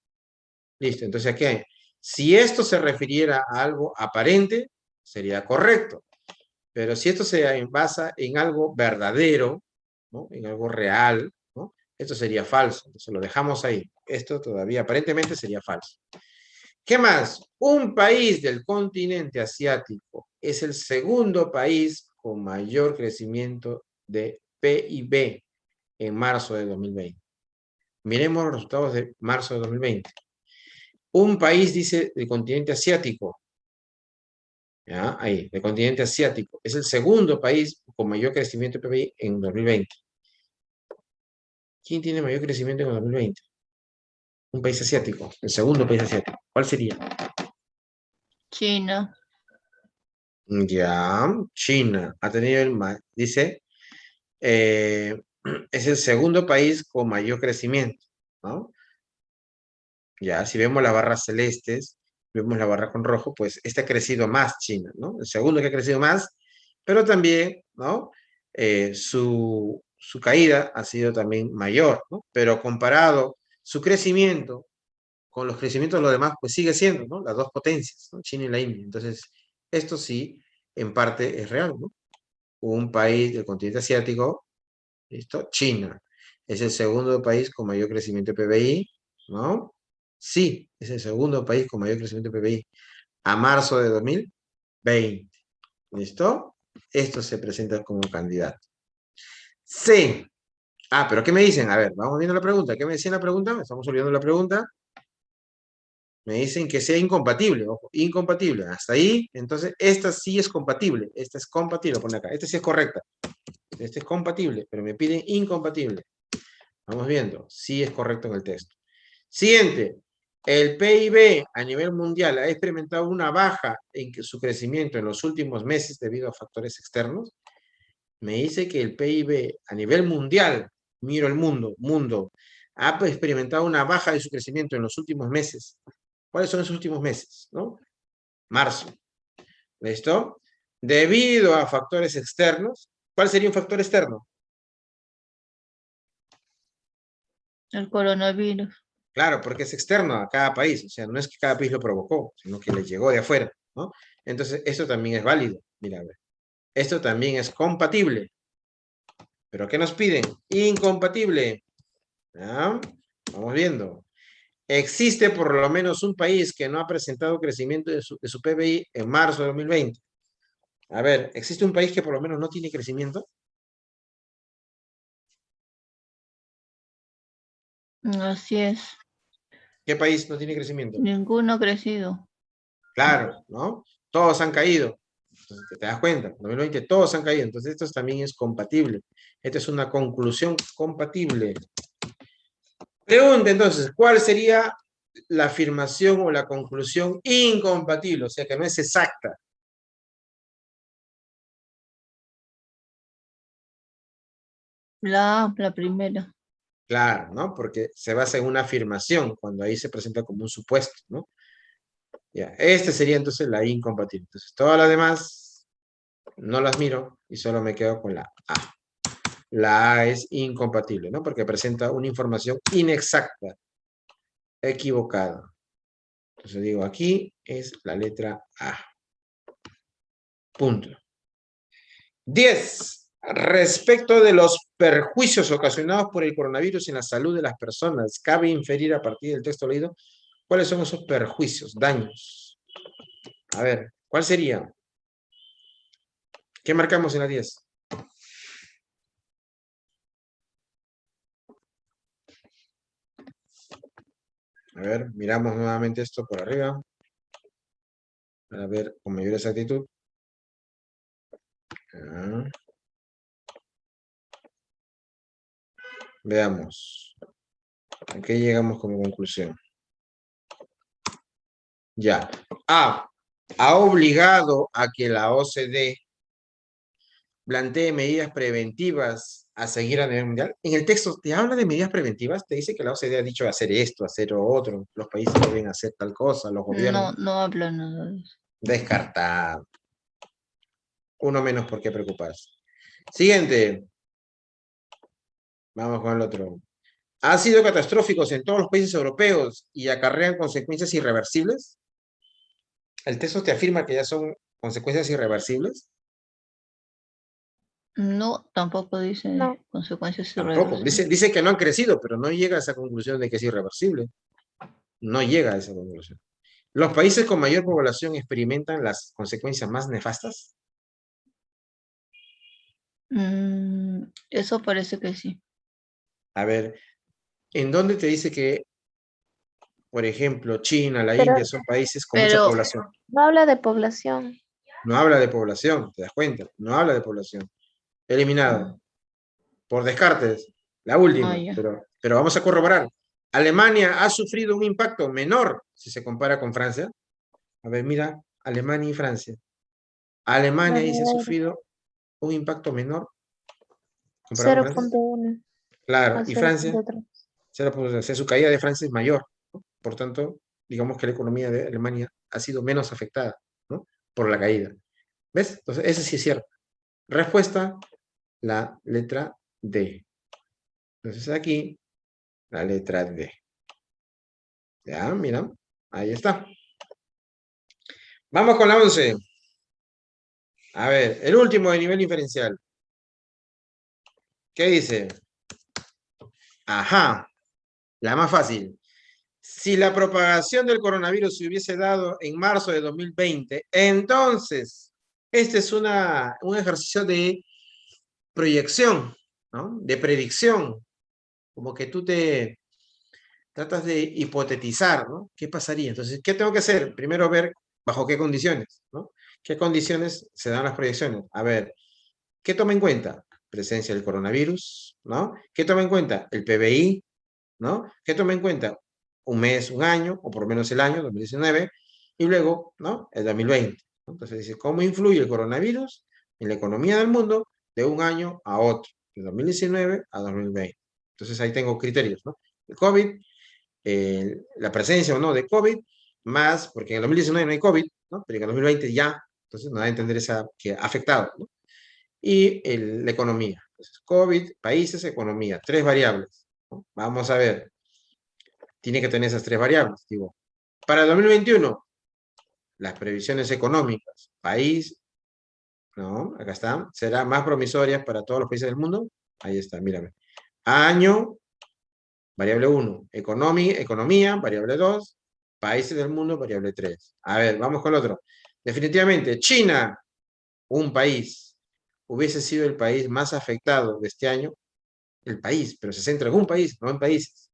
Listo, entonces aquí hay. Si esto se refiriera a algo aparente, sería correcto. Pero si esto se basa en algo verdadero, ¿no? En algo real, ¿no? Esto sería falso. Entonces lo dejamos ahí. Esto todavía aparentemente sería falso. ¿Qué más? Un país del continente asiático es el segundo país con mayor crecimiento de PIB en marzo de 2020. Miremos los resultados de marzo de 2020. Un país, dice, del continente asiático. ¿Ya? Ahí, del continente asiático. Es el segundo país con mayor crecimiento de PIB en 2020. ¿Quién tiene mayor crecimiento en 2020? Un país asiático, el segundo país asiático. ¿Cuál sería? China. Ya, China ha tenido dice, es el segundo país con mayor crecimiento, ¿no? Ya, si vemos las barras celestes, vemos la barra con rojo, pues este ha crecido más China, ¿no? El segundo que ha crecido más, pero también, ¿no? Su caída ha sido también mayor, ¿no? Pero comparado su crecimiento con los crecimientos de los demás, pues sigue siendo, ¿no? Las dos potencias, ¿no? China y la India. Entonces, esto sí, en parte es real, ¿no? Un país del continente asiático, ¿listo? China es el segundo país con mayor crecimiento de PBI, ¿no? Sí, es el segundo país con mayor crecimiento de PBI a marzo de 2020. ¿Listo? Esto se presenta como candidato. Sí. Ah, pero ¿qué me dicen? A ver, vamos viendo la pregunta. ¿Qué me decían la pregunta? Estamos olvidando la pregunta. Me dicen que sea incompatible, ojo, incompatible. Hasta ahí, entonces, esta sí es compatible. Esta es compatible, pone acá. Esta sí es correcta. Esta es compatible, pero me piden incompatible. Vamos viendo. Sí es correcto en el texto. Siguiente. El PIB a nivel mundial ha experimentado una baja en su crecimiento en los últimos meses debido a factores externos. Me dice que el PIB a nivel mundial, miro el mundo, ha experimentado una baja de su crecimiento en los últimos meses. ¿Cuáles son esos últimos meses? ¿No? Marzo. ¿Listo? Debido a factores externos. ¿Cuál sería un factor externo? El coronavirus. Claro, porque es externo a cada país. O sea, no es que cada país lo provocó, sino que le llegó de afuera, ¿no? Entonces, esto también es válido. Mira, a ver. Esto también es compatible. ¿Pero qué nos piden? Incompatible. ¿Ya? Vamos viendo. Existe por lo menos un país que no ha presentado crecimiento de su PBI en marzo de 2020. A ver, ¿existe un país que por lo menos no tiene crecimiento? Así es. ¿Qué país no tiene crecimiento? Ninguno ha crecido. Claro, ¿no? Todos han caído. Entonces, te das cuenta, 2020 todos han caído. Entonces, esto también es compatible. Esta es una conclusión compatible. Pregunta entonces, ¿cuál sería la afirmación o la conclusión incompatible? O sea, que no es exacta. La primera. Claro, ¿no? Porque se basa en una afirmación, cuando ahí se presenta como un supuesto, ¿no? Ya, este sería entonces la incompatible. Entonces, todas las demás no las miro y solo me quedo con la A. La A es incompatible, ¿no? Porque presenta una información inexacta, equivocada. Entonces digo, aquí es la letra A. Punto. 10. Respecto de los perjuicios ocasionados por el coronavirus en la salud de las personas, cabe inferir a partir del texto leído cuáles son esos perjuicios, daños. A ver, ¿cuál sería? ¿Qué marcamos en la 10? A ver, miramos nuevamente esto por arriba. Para ver con mayor exactitud. Veamos. ¿A qué llegamos como conclusión? Ya. A. Ha obligado a que la OCDE plantee medidas preventivas a seguir a nivel mundial. En el texto te habla de medidas preventivas, te dice que la OCDE ha dicho hacer esto, hacer lo otro, los países deben hacer tal cosa, los gobiernos. No habla nada de eso. Descartado. Uno menos por qué preocuparse. Siguiente. Vamos con el otro. ¿Han sido catastróficos en todos los países europeos y acarrean consecuencias irreversibles? ¿El texto te afirma que ya son consecuencias irreversibles? No, tampoco dice consecuencias Tampoco. irreversibles. Dice que no han crecido, pero no llega a esa conclusión de que es irreversible. No llega a esa conclusión. ¿Los países con mayor población experimentan las consecuencias más nefastas? Eso parece que sí. A ver, ¿en dónde te dice que, por ejemplo, China, la Pero- India son países con mucha población? No habla de población. No habla de población, ¿te das cuenta? No habla de población. Eliminado. Por descartes. La última. Ya. Pero vamos a corroborar. Alemania ha sufrido un impacto menor si se compara con Francia. A ver, mira, Alemania y Francia. Alemania dice ha Verdadero. sufrido un impacto menor comparado con Francia. 0.1 Claro, a y Francia, 0.3. 0.3, o sea, su caída de Francia es mayor, ¿no? Por tanto, digamos que la economía de Alemania ha sido menos afectada, ¿no? Por la caída. ¿Ves? Entonces, eso sí es cierto. Respuesta, la letra D. Entonces, aquí, la letra D. Ya, mira, ahí está. Vamos con la 11. A ver, el último de nivel diferencial. ¿Qué dice? Ajá, la más fácil. Si la propagación del coronavirus se hubiese dado en marzo de 2020, entonces, este es un ejercicio de proyección, ¿no? De predicción, como que tú te tratas de hipotetizar, ¿no? ¿Qué pasaría? Entonces, ¿qué tengo que hacer? Primero ver bajo qué condiciones, ¿no? ¿Qué condiciones se dan las proyecciones? A ver, ¿qué toma en cuenta? Presencia del coronavirus, ¿no? ¿Qué toma en cuenta? El PBI, ¿no? ¿Qué toma en cuenta? Un mes, un año, o por lo menos el año, 2019, y luego, ¿no? El 2020. ¿No? Entonces dice, ¿cómo influye el coronavirus en la economía del mundo de un año a otro, de 2019 a 2020? Entonces ahí tengo criterios, ¿no? El COVID, la presencia o no de COVID, más, porque en el 2019 no hay COVID, ¿no? Pero en el 2020 ya, entonces no da a entender esa, que ha afectado, ¿no? Y la economía. Entonces, COVID, países, economía, tres variables, ¿no? Vamos a ver, tiene que tener esas tres variables, digo. Para el 2021, las previsiones económicas, país, ¿no? Acá están, serán más promisorias para todos los países del mundo. Ahí está, mírame. Año, variable 1, economía, variable 2, países del mundo, variable 3. A ver, vamos con el otro. Definitivamente, China, un país, hubiese sido el país más afectado de este año, el país, pero se centra en un país, no en países.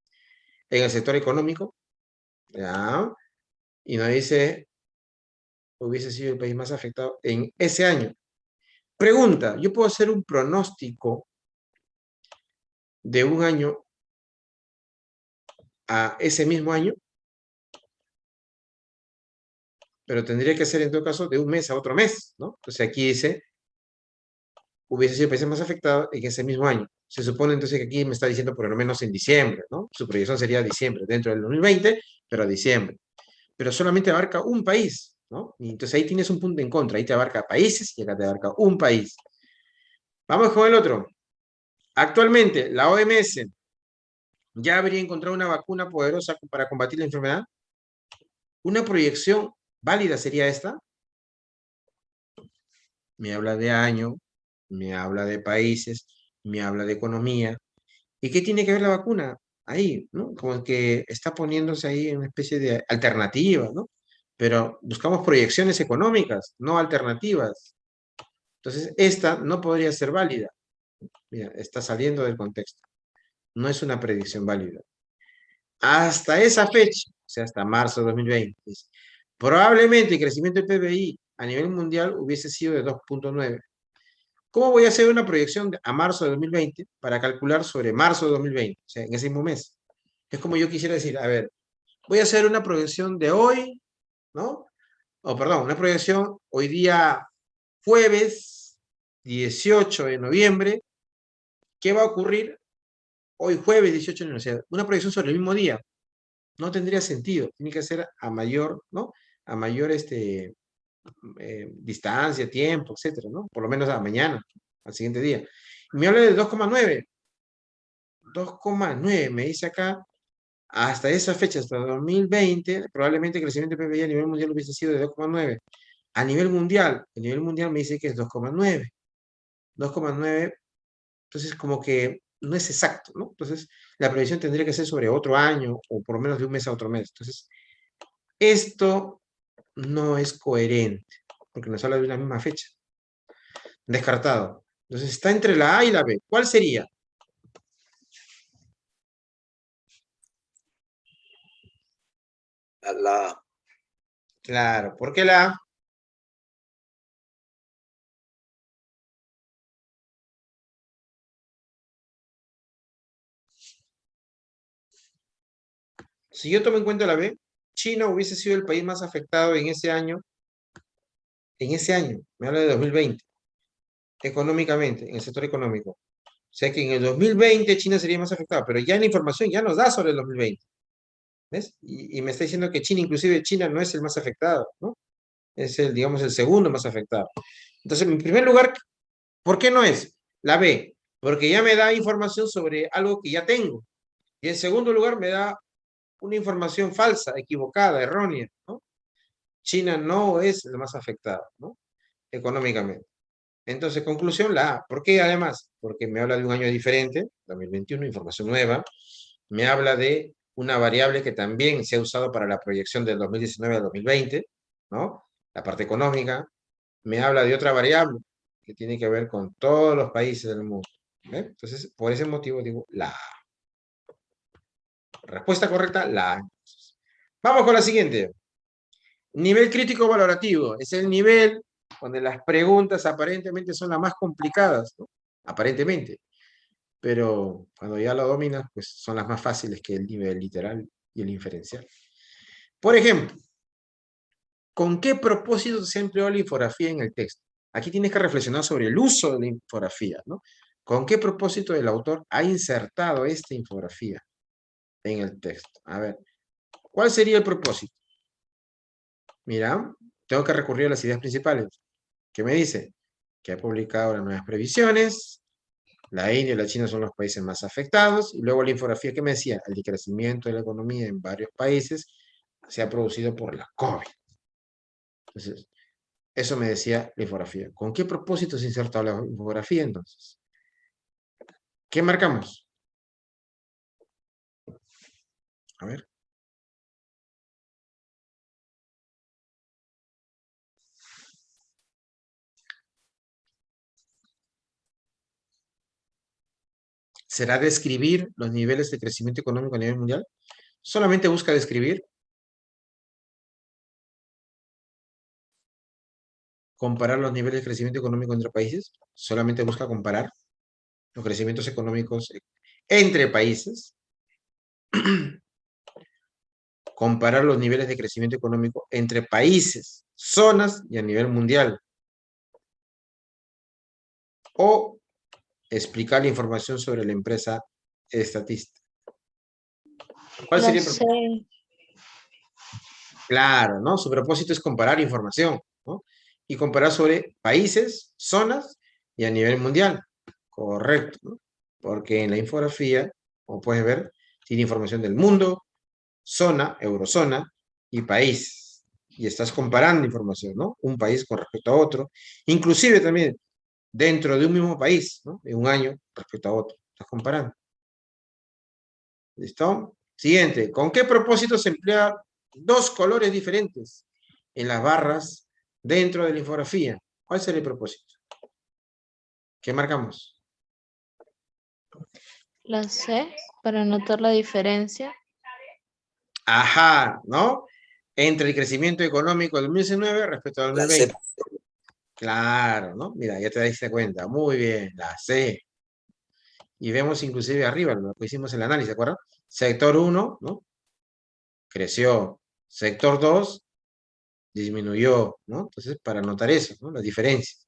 En el sector económico, ¿ya? Y nos dice, hubiese sido el país más afectado en ese año. Pregunta, ¿yo puedo hacer un pronóstico de un año a ese mismo año? Pero tendría que ser en todo caso de un mes a otro mes, ¿no? Entonces aquí dice, hubiese sido el país más afectado en ese mismo año. Se supone entonces que aquí me está diciendo por lo menos en diciembre, ¿no? Su proyección sería diciembre, dentro del 2020, pero a diciembre. Pero solamente abarca un país, ¿no? Y entonces ahí tienes un punto en contra, ahí te abarca países y acá te abarca un país. Vamos con el otro. Actualmente, la OMS ya habría encontrado una vacuna poderosa para combatir la enfermedad. ¿Una proyección válida sería esta? Me habla de año, me habla de países, me habla de economía. ¿Y qué tiene que ver la vacuna? Ahí, ¿no? Como que está poniéndose ahí en una especie de alternativa, ¿no? Pero buscamos proyecciones económicas, no alternativas. Entonces, esta no podría ser válida. Mira, está saliendo del contexto. No es una predicción válida. Hasta esa fecha, o sea, hasta marzo de 2020, probablemente el crecimiento del PBI a nivel mundial hubiese sido de 2.9. ¿Cómo voy a hacer una proyección a marzo de 2020 para calcular sobre marzo de 2020? O sea, en ese mismo mes. Es como yo quisiera decir, a ver, voy a hacer una proyección de hoy, ¿no? O perdón, una proyección hoy día jueves 18 de noviembre. ¿Qué va a ocurrir hoy jueves 18 de noviembre? O sea, una proyección sobre el mismo día. No tendría sentido. Tiene que ser a mayor, ¿no? A mayor distancia, tiempo, etcétera, ¿no? Por lo menos a mañana, al siguiente día. Me habla de 2,9. 2,9, me dice acá, hasta esa fecha, hasta 2020, probablemente el crecimiento del PBI a nivel mundial hubiese sido de 2,9. A nivel mundial me dice que es 2,9. 2,9, entonces como que no es exacto, ¿no? Entonces, la previsión tendría que ser sobre otro año, o por lo menos de un mes a otro mes. Entonces, esto no es coherente, porque nos habla de una misma fecha. Descartado. Entonces, está entre la A y la B. ¿Cuál sería? La Claro, ¿por qué la A? Si yo tomo en cuenta la B, China hubiese sido el país más afectado en ese año, me habla de 2020, económicamente, en el sector económico. O sea que en el 2020 China sería más afectada, pero ya la información ya nos da sobre el 2020. ¿Ves? Y me está diciendo que China, inclusive China no es el más afectado, ¿no? Es el, digamos, el segundo más afectado. Entonces, en primer lugar, ¿por qué no es? La B, porque ya me da información sobre algo que ya tengo. Y en segundo lugar, me da una información falsa, equivocada, errónea, ¿no? China no es el más afectado, ¿no? Económicamente. Entonces, conclusión, la A. ¿Por qué además? Porque me habla de un año diferente, 2021, información nueva. Me habla de una variable que también se ha usado para la proyección del 2019 al 2020, ¿no? La parte económica. Me habla de otra variable que tiene que ver con todos los países del mundo. ¿Ve? Entonces, por ese motivo digo la A. Respuesta correcta, la A. Vamos con la siguiente. Nivel crítico valorativo. Es el nivel donde las preguntas aparentemente son las más complicadas, ¿no? Aparentemente. Pero cuando ya lo dominas, pues son las más fáciles que el nivel literal y el inferencial. Por ejemplo, ¿con qué propósito se empleó la infografía en el texto? Aquí tienes que reflexionar sobre el uso de la infografía, ¿no? ¿Con qué propósito el autor ha insertado esta infografía en el texto? A ver, ¿cuál sería el propósito? Mira, tengo que recurrir a las ideas principales. ¿Qué me dice? Que ha publicado las nuevas previsiones, la India y la China son los países más afectados, y luego la infografía que me decía, el decrecimiento de la economía en varios países se ha producido por la COVID. Entonces, eso me decía la infografía. ¿Con qué propósito se insertó la infografía entonces? ¿Qué marcamos? A ver. ¿Será describir los niveles de crecimiento económico a nivel mundial? ¿Solamente busca describir? ¿Comparar los niveles de crecimiento económico entre países? ¿Solamente busca comparar los crecimientos económicos entre países? Comparar los niveles de crecimiento económico entre países, zonas y a nivel mundial. O explicar la información sobre la empresa estatista. ¿Cuál sería el propósito? Claro, ¿no? Su propósito es comparar información, ¿no? Y comparar sobre países, zonas y a nivel mundial. Correcto, ¿no? Porque en la infografía, como puedes ver, tiene información del mundo, zona, eurozona y país. Y estás comparando información, ¿no? Un país con respecto a otro. Inclusive también dentro de un mismo país, ¿no? De un año respecto a otro. Estás comparando. ¿Listo? Siguiente. ¿Con qué propósito se emplea dos colores diferentes en las barras dentro de la infografía? ¿Cuál sería el propósito? ¿Qué marcamos? La C, para notar la diferencia. Ajá, ¿no? Entre el crecimiento económico del 2019 respecto al La C. 2020. Claro, ¿no? Mira, ya te diste cuenta. Muy bien, la C. Y vemos inclusive arriba lo que hicimos el análisis, ¿de acuerdo? Sector 1, ¿no? Creció. Sector 2, disminuyó, ¿no? Entonces, para notar eso, ¿no? Las diferencias.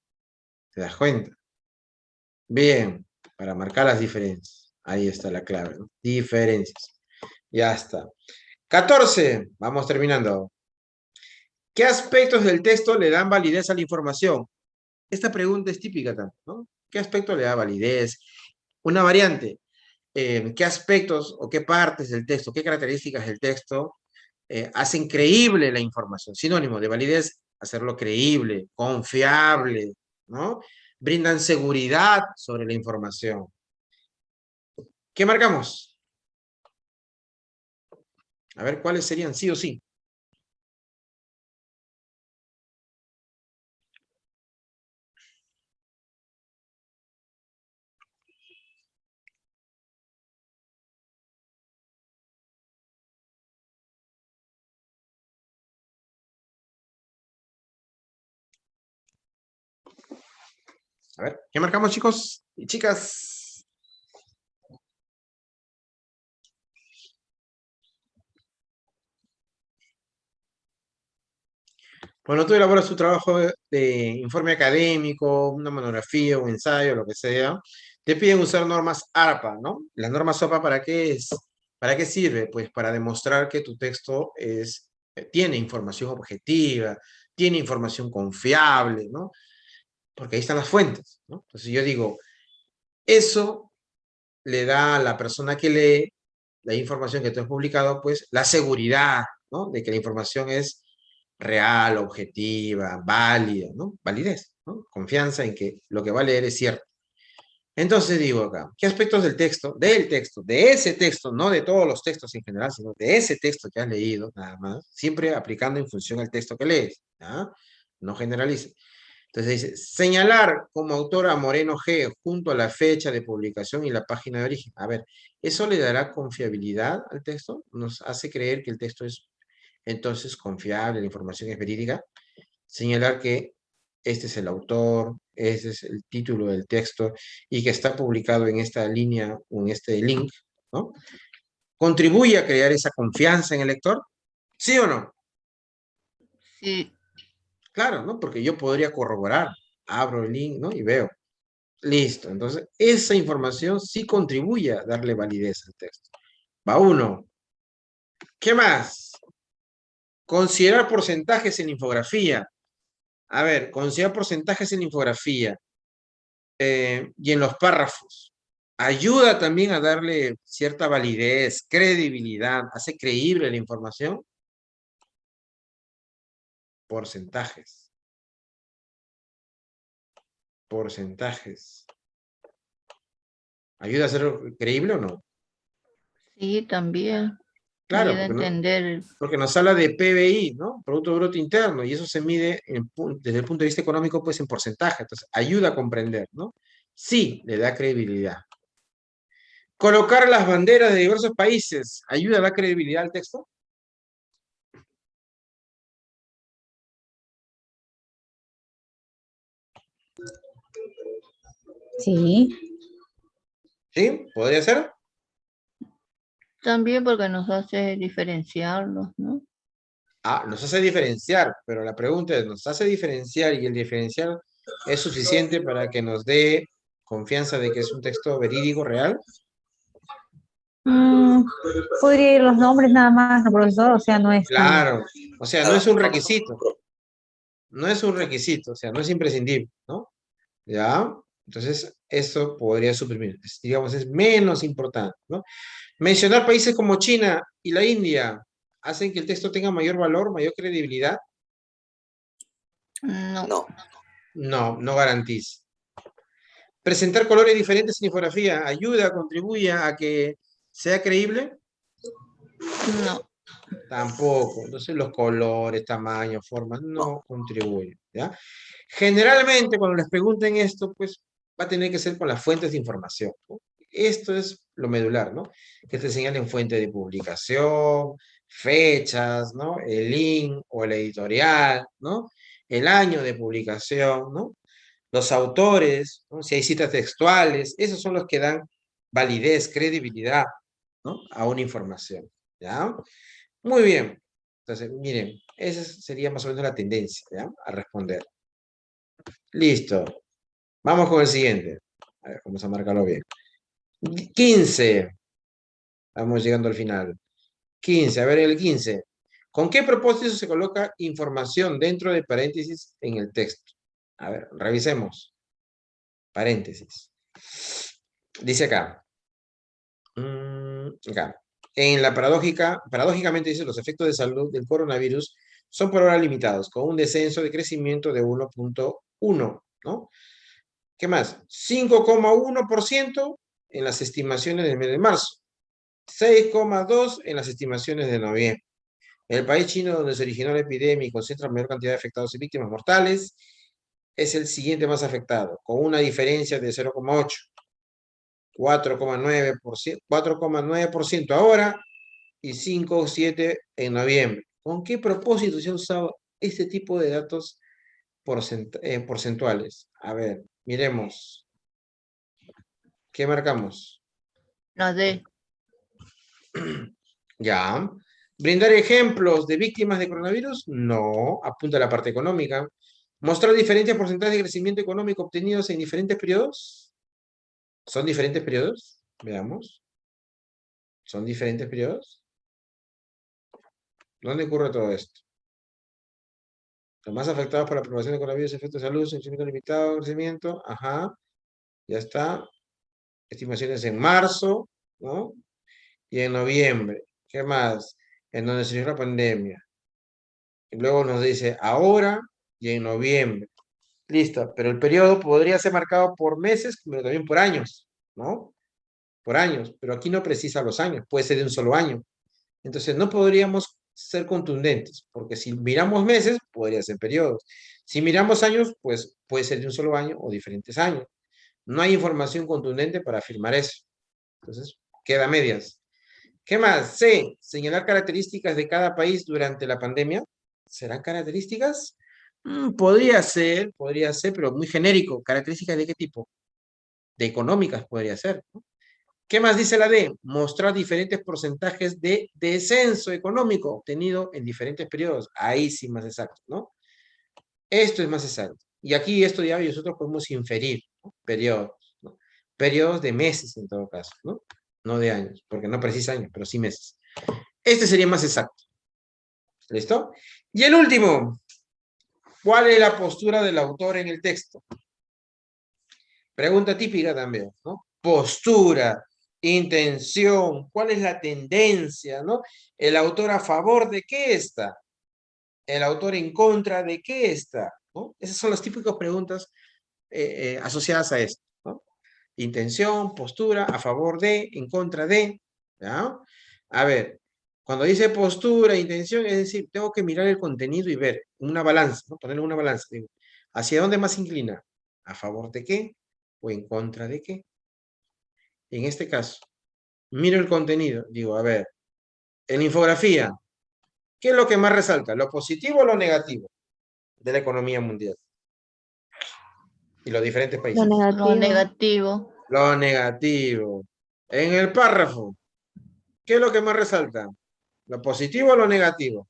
¿Te das cuenta? Bien, para marcar las diferencias. Ahí está la clave, ¿no? Diferencias. Ya está. 14, vamos terminando. ¿Qué aspectos del texto le dan validez a la información? Esta pregunta es típica también, ¿no? ¿Qué aspecto le da validez? Una variante. ¿Qué aspectos o qué partes del texto, qué características del texto hacen creíble la información? Sinónimo de validez, hacerlo creíble, confiable, ¿no? Brindan seguridad sobre la información. ¿Qué marcamos? A ver, ¿cuáles serían sí o sí? A ver, ¿qué marcamos, chicos y chicas? Cuando tú elaboras tu trabajo de informe académico, una monografía, un ensayo, lo que sea, te piden usar normas ARPA, ¿no? Las normas ARPA, ¿para qué es? ¿Para qué sirve? Pues para demostrar que tu texto tiene información objetiva, tiene información confiable, ¿no? Porque ahí están las fuentes, ¿no? Entonces yo digo, eso le da a la persona que lee la información que tú has publicado, pues la seguridad, ¿no? De que la información es real, objetiva, válida, ¿no? Validez, ¿no? Confianza en que lo que va a leer es cierto. Entonces digo acá, ¿qué aspectos del texto, de ese texto, no de todos los textos en general, sino de ese texto que has leído, nada más, siempre aplicando en función al texto que lees, ¿ya? No generalice. Entonces dice, señalar como autor a Moreno G junto a la fecha de publicación y la página de origen. A ver, ¿eso le dará confiabilidad al texto? ¿Nos hace creer que el texto es entonces confiable, la información es verídica? Señalar que este es el autor, este es el título del texto y que está publicado en esta línea o en este link, ¿no? ¿Contribuye a crear esa confianza en el lector? ¿Sí o no? Sí, Claro, ¿no? Porque yo podría corroborar, abro el link, ¿no? Y veo. Listo. Entonces, esa información sí contribuye a darle validez al texto. Va uno. ¿Qué más? Considerar porcentajes en infografía. A ver, considerar porcentajes en infografía y en los párrafos. Ayuda también a darle cierta validez, credibilidad, hace creíble la información. Porcentajes. Porcentajes. ¿Ayuda a ser creíble o no? sí, también. Claro, Ayuda a entender. porque nos habla de PBI, ¿no? Producto Bruto Interno, y eso se mide desde el punto de vista económico, pues en porcentaje. Entonces, ayuda a comprender, ¿no? Sí, le da credibilidad. Colocar las banderas de diversos países, ¿ayuda a dar credibilidad al texto? Sí. ¿Sí? ¿Podría ser? También porque nos hace diferenciarlos, ¿no? Ah, nos hace diferenciar, pero la pregunta es, ¿nos hace diferenciar y el diferenciar es suficiente para que nos dé confianza de que es un texto verídico, real? Mm, podría ir los nombres nada más, ¿no, profesor? O sea, no es tan... Claro, o sea, no es un requisito. No es un requisito, o sea, no es imprescindible, ¿no? ¿Ya? Entonces, eso podría suprimir, digamos, es menos importante, ¿no? Mencionar países como China y la India hacen que el texto tenga mayor valor, mayor credibilidad. No, No, No, no garantiza. Presentar colores diferentes en infografía ayuda, contribuye a que sea creíble. no. Tampoco. Entonces, los colores, tamaños, formas no contribuyen, ¿ya? Generalmente, cuando les pregunten esto, pues va a tener que ser con las fuentes de información, ¿no? Esto es lo medular, ¿no? Que te señalen fuente de publicación, fechas, ¿no? El link o el editorial, ¿no? El año de publicación, ¿no? Los autores, ¿no? Si hay citas textuales, esos son los que dan validez, credibilidad, ¿no? A una información, ¿ya? Muy bien. Entonces, miren, esa sería más o menos la tendencia, ¿ya? A responder. Listo. Vamos con el siguiente. A ver, vamos a marcarlo bien. 15. Estamos llegando al final. 15. A ver, el 15. ¿Con qué propósito se coloca información dentro de paréntesis en el texto? A ver, revisemos. Paréntesis. Dice acá. Acá. En la paradójicamente dice, los efectos de salud del coronavirus son por ahora limitados, con un descenso de crecimiento de 1.1, ¿no? ¿Qué más? 5,1% en las estimaciones del mes de marzo, 6,2% en las estimaciones de noviembre. El país chino donde se originó la epidemia y concentra mayor cantidad de afectados y víctimas mortales es el siguiente más afectado, con una diferencia de 0,8. 4,9% ahora y 5,7% en noviembre. ¿Con qué propósito se ha usado este tipo de datos porcentuales? A ver, miremos. ¿Qué marcamos? La D. Ya. ¿Brindar ejemplos de víctimas de coronavirus? No, apunta a la parte económica. ¿Mostrar diferentes porcentajes de crecimiento económico obtenidos en diferentes periodos? ¿Son diferentes periodos? Veamos. ¿Son diferentes periodos? ¿Dónde ocurre todo esto? Los más afectados por la propagación de coronavirus, efectos de salud, crecimiento limitado, crecimiento, ajá, ya está. Estimaciones en marzo, ¿no? Y en noviembre. ¿Qué más? En donde se inició la pandemia. Y luego nos dice ahora y en noviembre. Listo, pero el periodo podría ser marcado por meses, pero también por años, ¿no? Por años, pero aquí no precisa los años, puede ser de un solo año. Entonces no podríamos ser contundentes, porque si miramos meses, podría ser periodos. Si miramos años, pues puede ser de un solo año o diferentes años. No hay información contundente para afirmar eso. Entonces, queda a medias. ¿Qué más? C. Señalar características de cada país durante la pandemia. ¿Serán características? Podría ser, pero muy genérico. ¿Características de qué tipo? De económicas podría ser, ¿no? ¿Qué más dice la D? Mostrar diferentes porcentajes de descenso económico obtenido en diferentes periodos. Ahí sí más exacto, ¿no? Esto es más exacto. Y aquí esto ya nosotros podemos inferir, ¿no? Periodos, ¿no? Periodos de meses en todo caso, ¿no? No de años, porque no precisa años, pero sí meses. Este sería más exacto. ¿Listo? Y el último. ¿Cuál es la postura del autor en el texto? Pregunta típica también, ¿no? Postura, intención, ¿cuál es la tendencia, ¿no? ¿El autor a favor de qué está? ¿El autor en contra de qué está? ¿No? Esas son las típicas preguntas asociadas a esto, ¿no? Intención, postura, a favor de, en contra de, ¿ya? A ver, cuando dice postura, intención, es decir, tengo que mirar el contenido y ver una balanza, ¿no? Ponerle una balanza. Digo, ¿hacia dónde más inclina? ¿A favor de qué? ¿O en contra de qué? En este caso, miro el contenido, digo, a ver, en la infografía, ¿qué es lo que más resalta? ¿Lo positivo o lo negativo de la economía mundial? Y los diferentes Lo países. Lo negativo. negativo. Lo negativo. En el párrafo, ¿qué es lo que más resalta? ¿Lo positivo o lo negativo?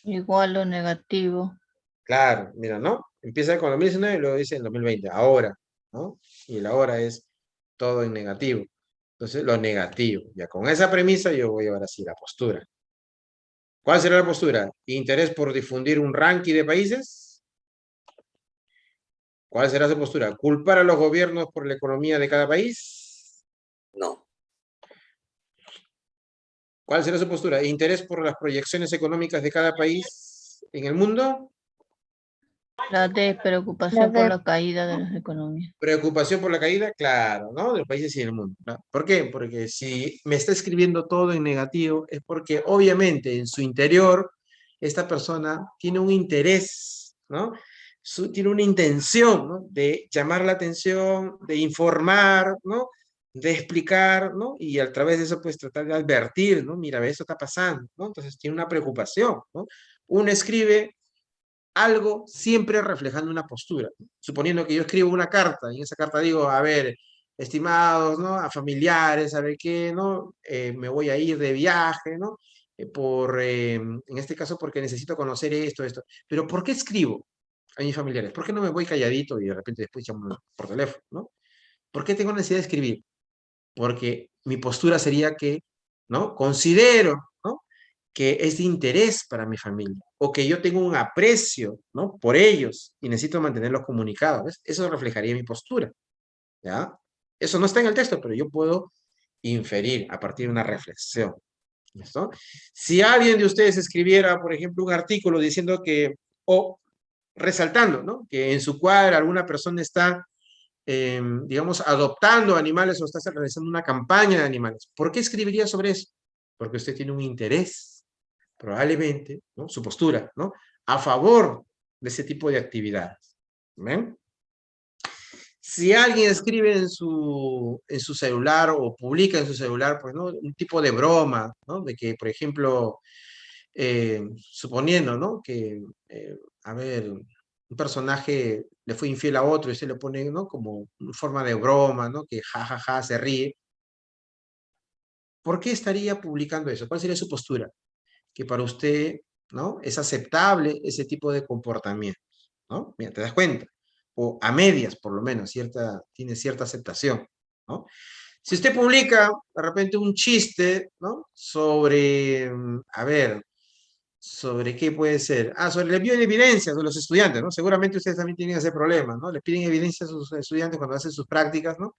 Igual lo negativo. Claro, mira, ¿no? Empieza con 2019 y luego dice en 2020, ahora, ¿no? Y el ahora es todo en negativo. Entonces, lo negativo. Ya con esa premisa yo voy a ver así la postura. ¿Cuál será la postura? ¿Interés por difundir un ranking de países? ¿Cuál será su postura? ¿Culpar a los gobiernos por la economía de cada país? No. ¿Cuál será su postura? ¿Interés por las proyecciones económicas de cada país en el mundo? La despreocupación por la caída de las economías. ¿Preocupación por la caída? Claro, ¿no? De los países y del mundo, ¿no? ¿Por qué? Porque si me está escribiendo todo en negativo, es porque obviamente en su interior esta persona tiene un interés, ¿no? Tiene una intención, ¿no? De llamar la atención, de informar, ¿no? De explicar, ¿no? Y a través de eso, pues tratar de advertir, ¿no? Mira, esto está pasando, ¿no? Entonces tiene una preocupación, ¿no? Uno escribe algo siempre reflejando una postura. Suponiendo que yo escribo una carta y en esa carta digo, a ver, estimados, ¿no? A familiares, a ver qué, ¿no? Me voy a ir de viaje, ¿no? En este caso porque necesito conocer esto. Pero ¿por qué escribo a mis familiares? ¿Por qué no me voy calladito y de repente después llamo por teléfono, ¿no? ¿Por qué tengo necesidad de escribir? Porque mi postura sería que, ¿no? Considero, ¿no? Que es de interés para mi familia o que yo tengo un aprecio, ¿no? Por ellos y necesito mantenerlos comunicados. ¿Ves? Eso reflejaría mi postura, ¿ya? Eso no está en el texto, pero yo puedo inferir a partir de una reflexión. ¿Listo? Si alguien de ustedes escribiera, por ejemplo, un artículo diciendo que, o resaltando, ¿no? Que en su cuadra alguna persona está digamos, adoptando animales o está realizando una campaña de animales. ¿Por qué escribiría sobre eso? Porque usted tiene un interés, probablemente, ¿no? Su postura, ¿no? A favor de ese tipo de actividades. ¿Ven? Si alguien escribe en su celular o publica en su celular, pues, ¿no? Un tipo de broma, ¿no? De que, por ejemplo, suponiendo, ¿no? Que, a ver, un personaje le fue infiel a otro y se le pone, ¿no? Como una forma de broma, ¿no? Que jajaja se ríe. ¿Por qué estaría publicando eso? ¿Cuál sería su postura? Que para usted, ¿no? Es aceptable ese tipo de comportamiento, ¿no? Mira, te das cuenta. O a medias, por lo menos, tiene cierta aceptación, ¿no? Si usted publica, de repente, un chiste, ¿no? Sobre, a ver, ¿sobre qué puede ser? Ah, sobre el envío de evidencias de los estudiantes, ¿no? Seguramente ustedes también tienen ese problema, ¿no? Le piden evidencias a sus estudiantes cuando hacen sus prácticas, ¿no?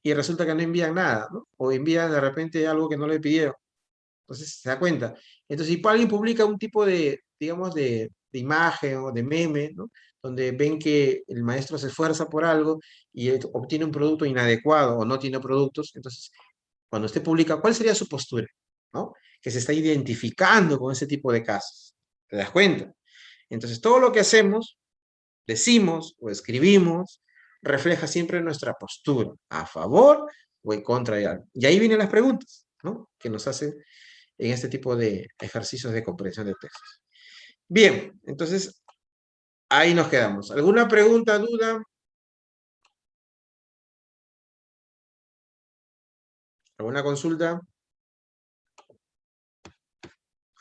Y resulta que no envían nada, ¿no? O envían de repente algo que no le pidieron. Entonces, se da cuenta. Entonces, si alguien publica un tipo de, digamos, de imagen o de meme, ¿no? Donde ven que el maestro se esfuerza por algo y obtiene un producto inadecuado o no tiene productos, entonces, cuando usted publica, ¿cuál sería su postura? ¿No? Que se está identificando con ese tipo de casos. ¿Te das cuenta? Entonces, todo lo que hacemos, decimos o escribimos, refleja siempre nuestra postura, a favor o en contra de algo. Y ahí vienen las preguntas, ¿no? Que nos hacen en este tipo de ejercicios de comprensión de textos. Bien, entonces, ahí nos quedamos. ¿Alguna pregunta, duda? ¿Alguna consulta?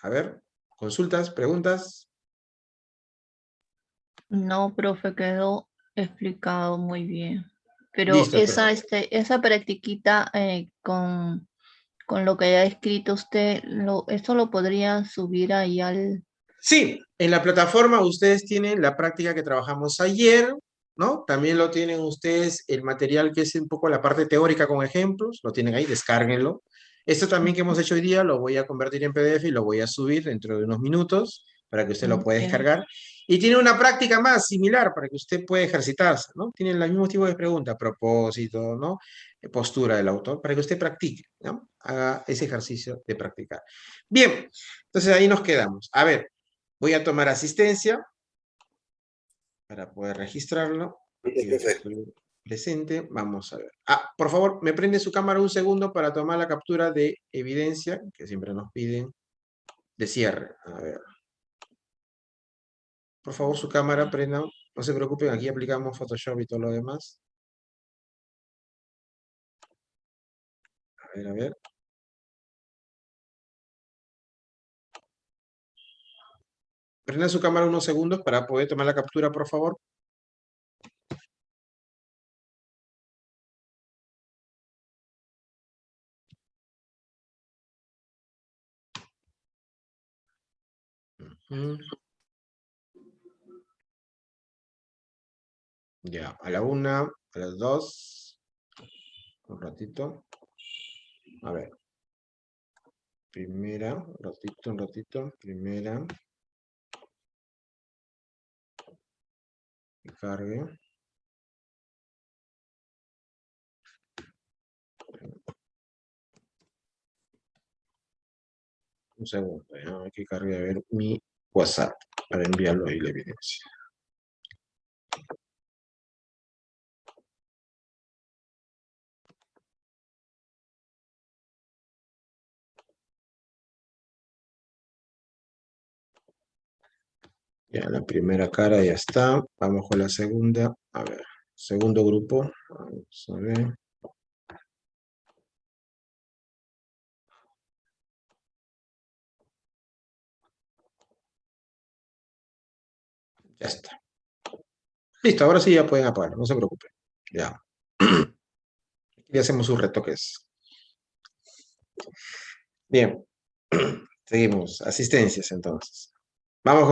A ver, consultas, preguntas. No, profe, quedó explicado muy bien. Pero Listo, esa, perfecto. esa practiquita con lo que haya escrito usted, esto lo podría subir ahí al... Sí, en la plataforma ustedes tienen la práctica que trabajamos ayer, ¿no? También lo tienen ustedes el material que es un poco la parte teórica con ejemplos, lo tienen ahí, descárguenlo. Esto también que hemos hecho hoy día lo voy a convertir en PDF y lo voy a subir dentro de unos minutos para que usted lo pueda Ok. descargar. Y tiene una práctica más similar para que usted pueda ejercitarse, ¿no? Tienen el mismo tipo de pregunta, propósito, ¿no? Postura del autor, para que usted practique, ¿no? Haga ese ejercicio de practicar. Bien, entonces ahí nos quedamos. A ver, voy a tomar asistencia para poder registrarlo. Sí, Yo profe. estoy presente. Vamos a ver. Ah, por favor, me prende su cámara un segundo para tomar la captura de evidencia, que siempre nos piden, de cierre. A ver. Por favor, su cámara prenda. No se preocupen, aquí aplicamos Photoshop y todo lo demás. A ver, a ver. Prenda su cámara unos segundos para poder tomar la captura, por favor. Ya, a la 1, a las 2. Un ratito. A ver. Primera, un ratito. Primera. Que cargue. Un segundo, ¿ya? Hay que cargue a ver mi WhatsApp para enviarlo ahí la evidencia. Ya, la primera cara ya está. Vamos con la segunda. A ver, segundo grupo. Vamos a ver. Ya está. Listo, ahora sí ya pueden apagar, no se preocupen. Ya. Y hacemos sus retoques. Bien. Seguimos. Asistencias entonces. Vamos con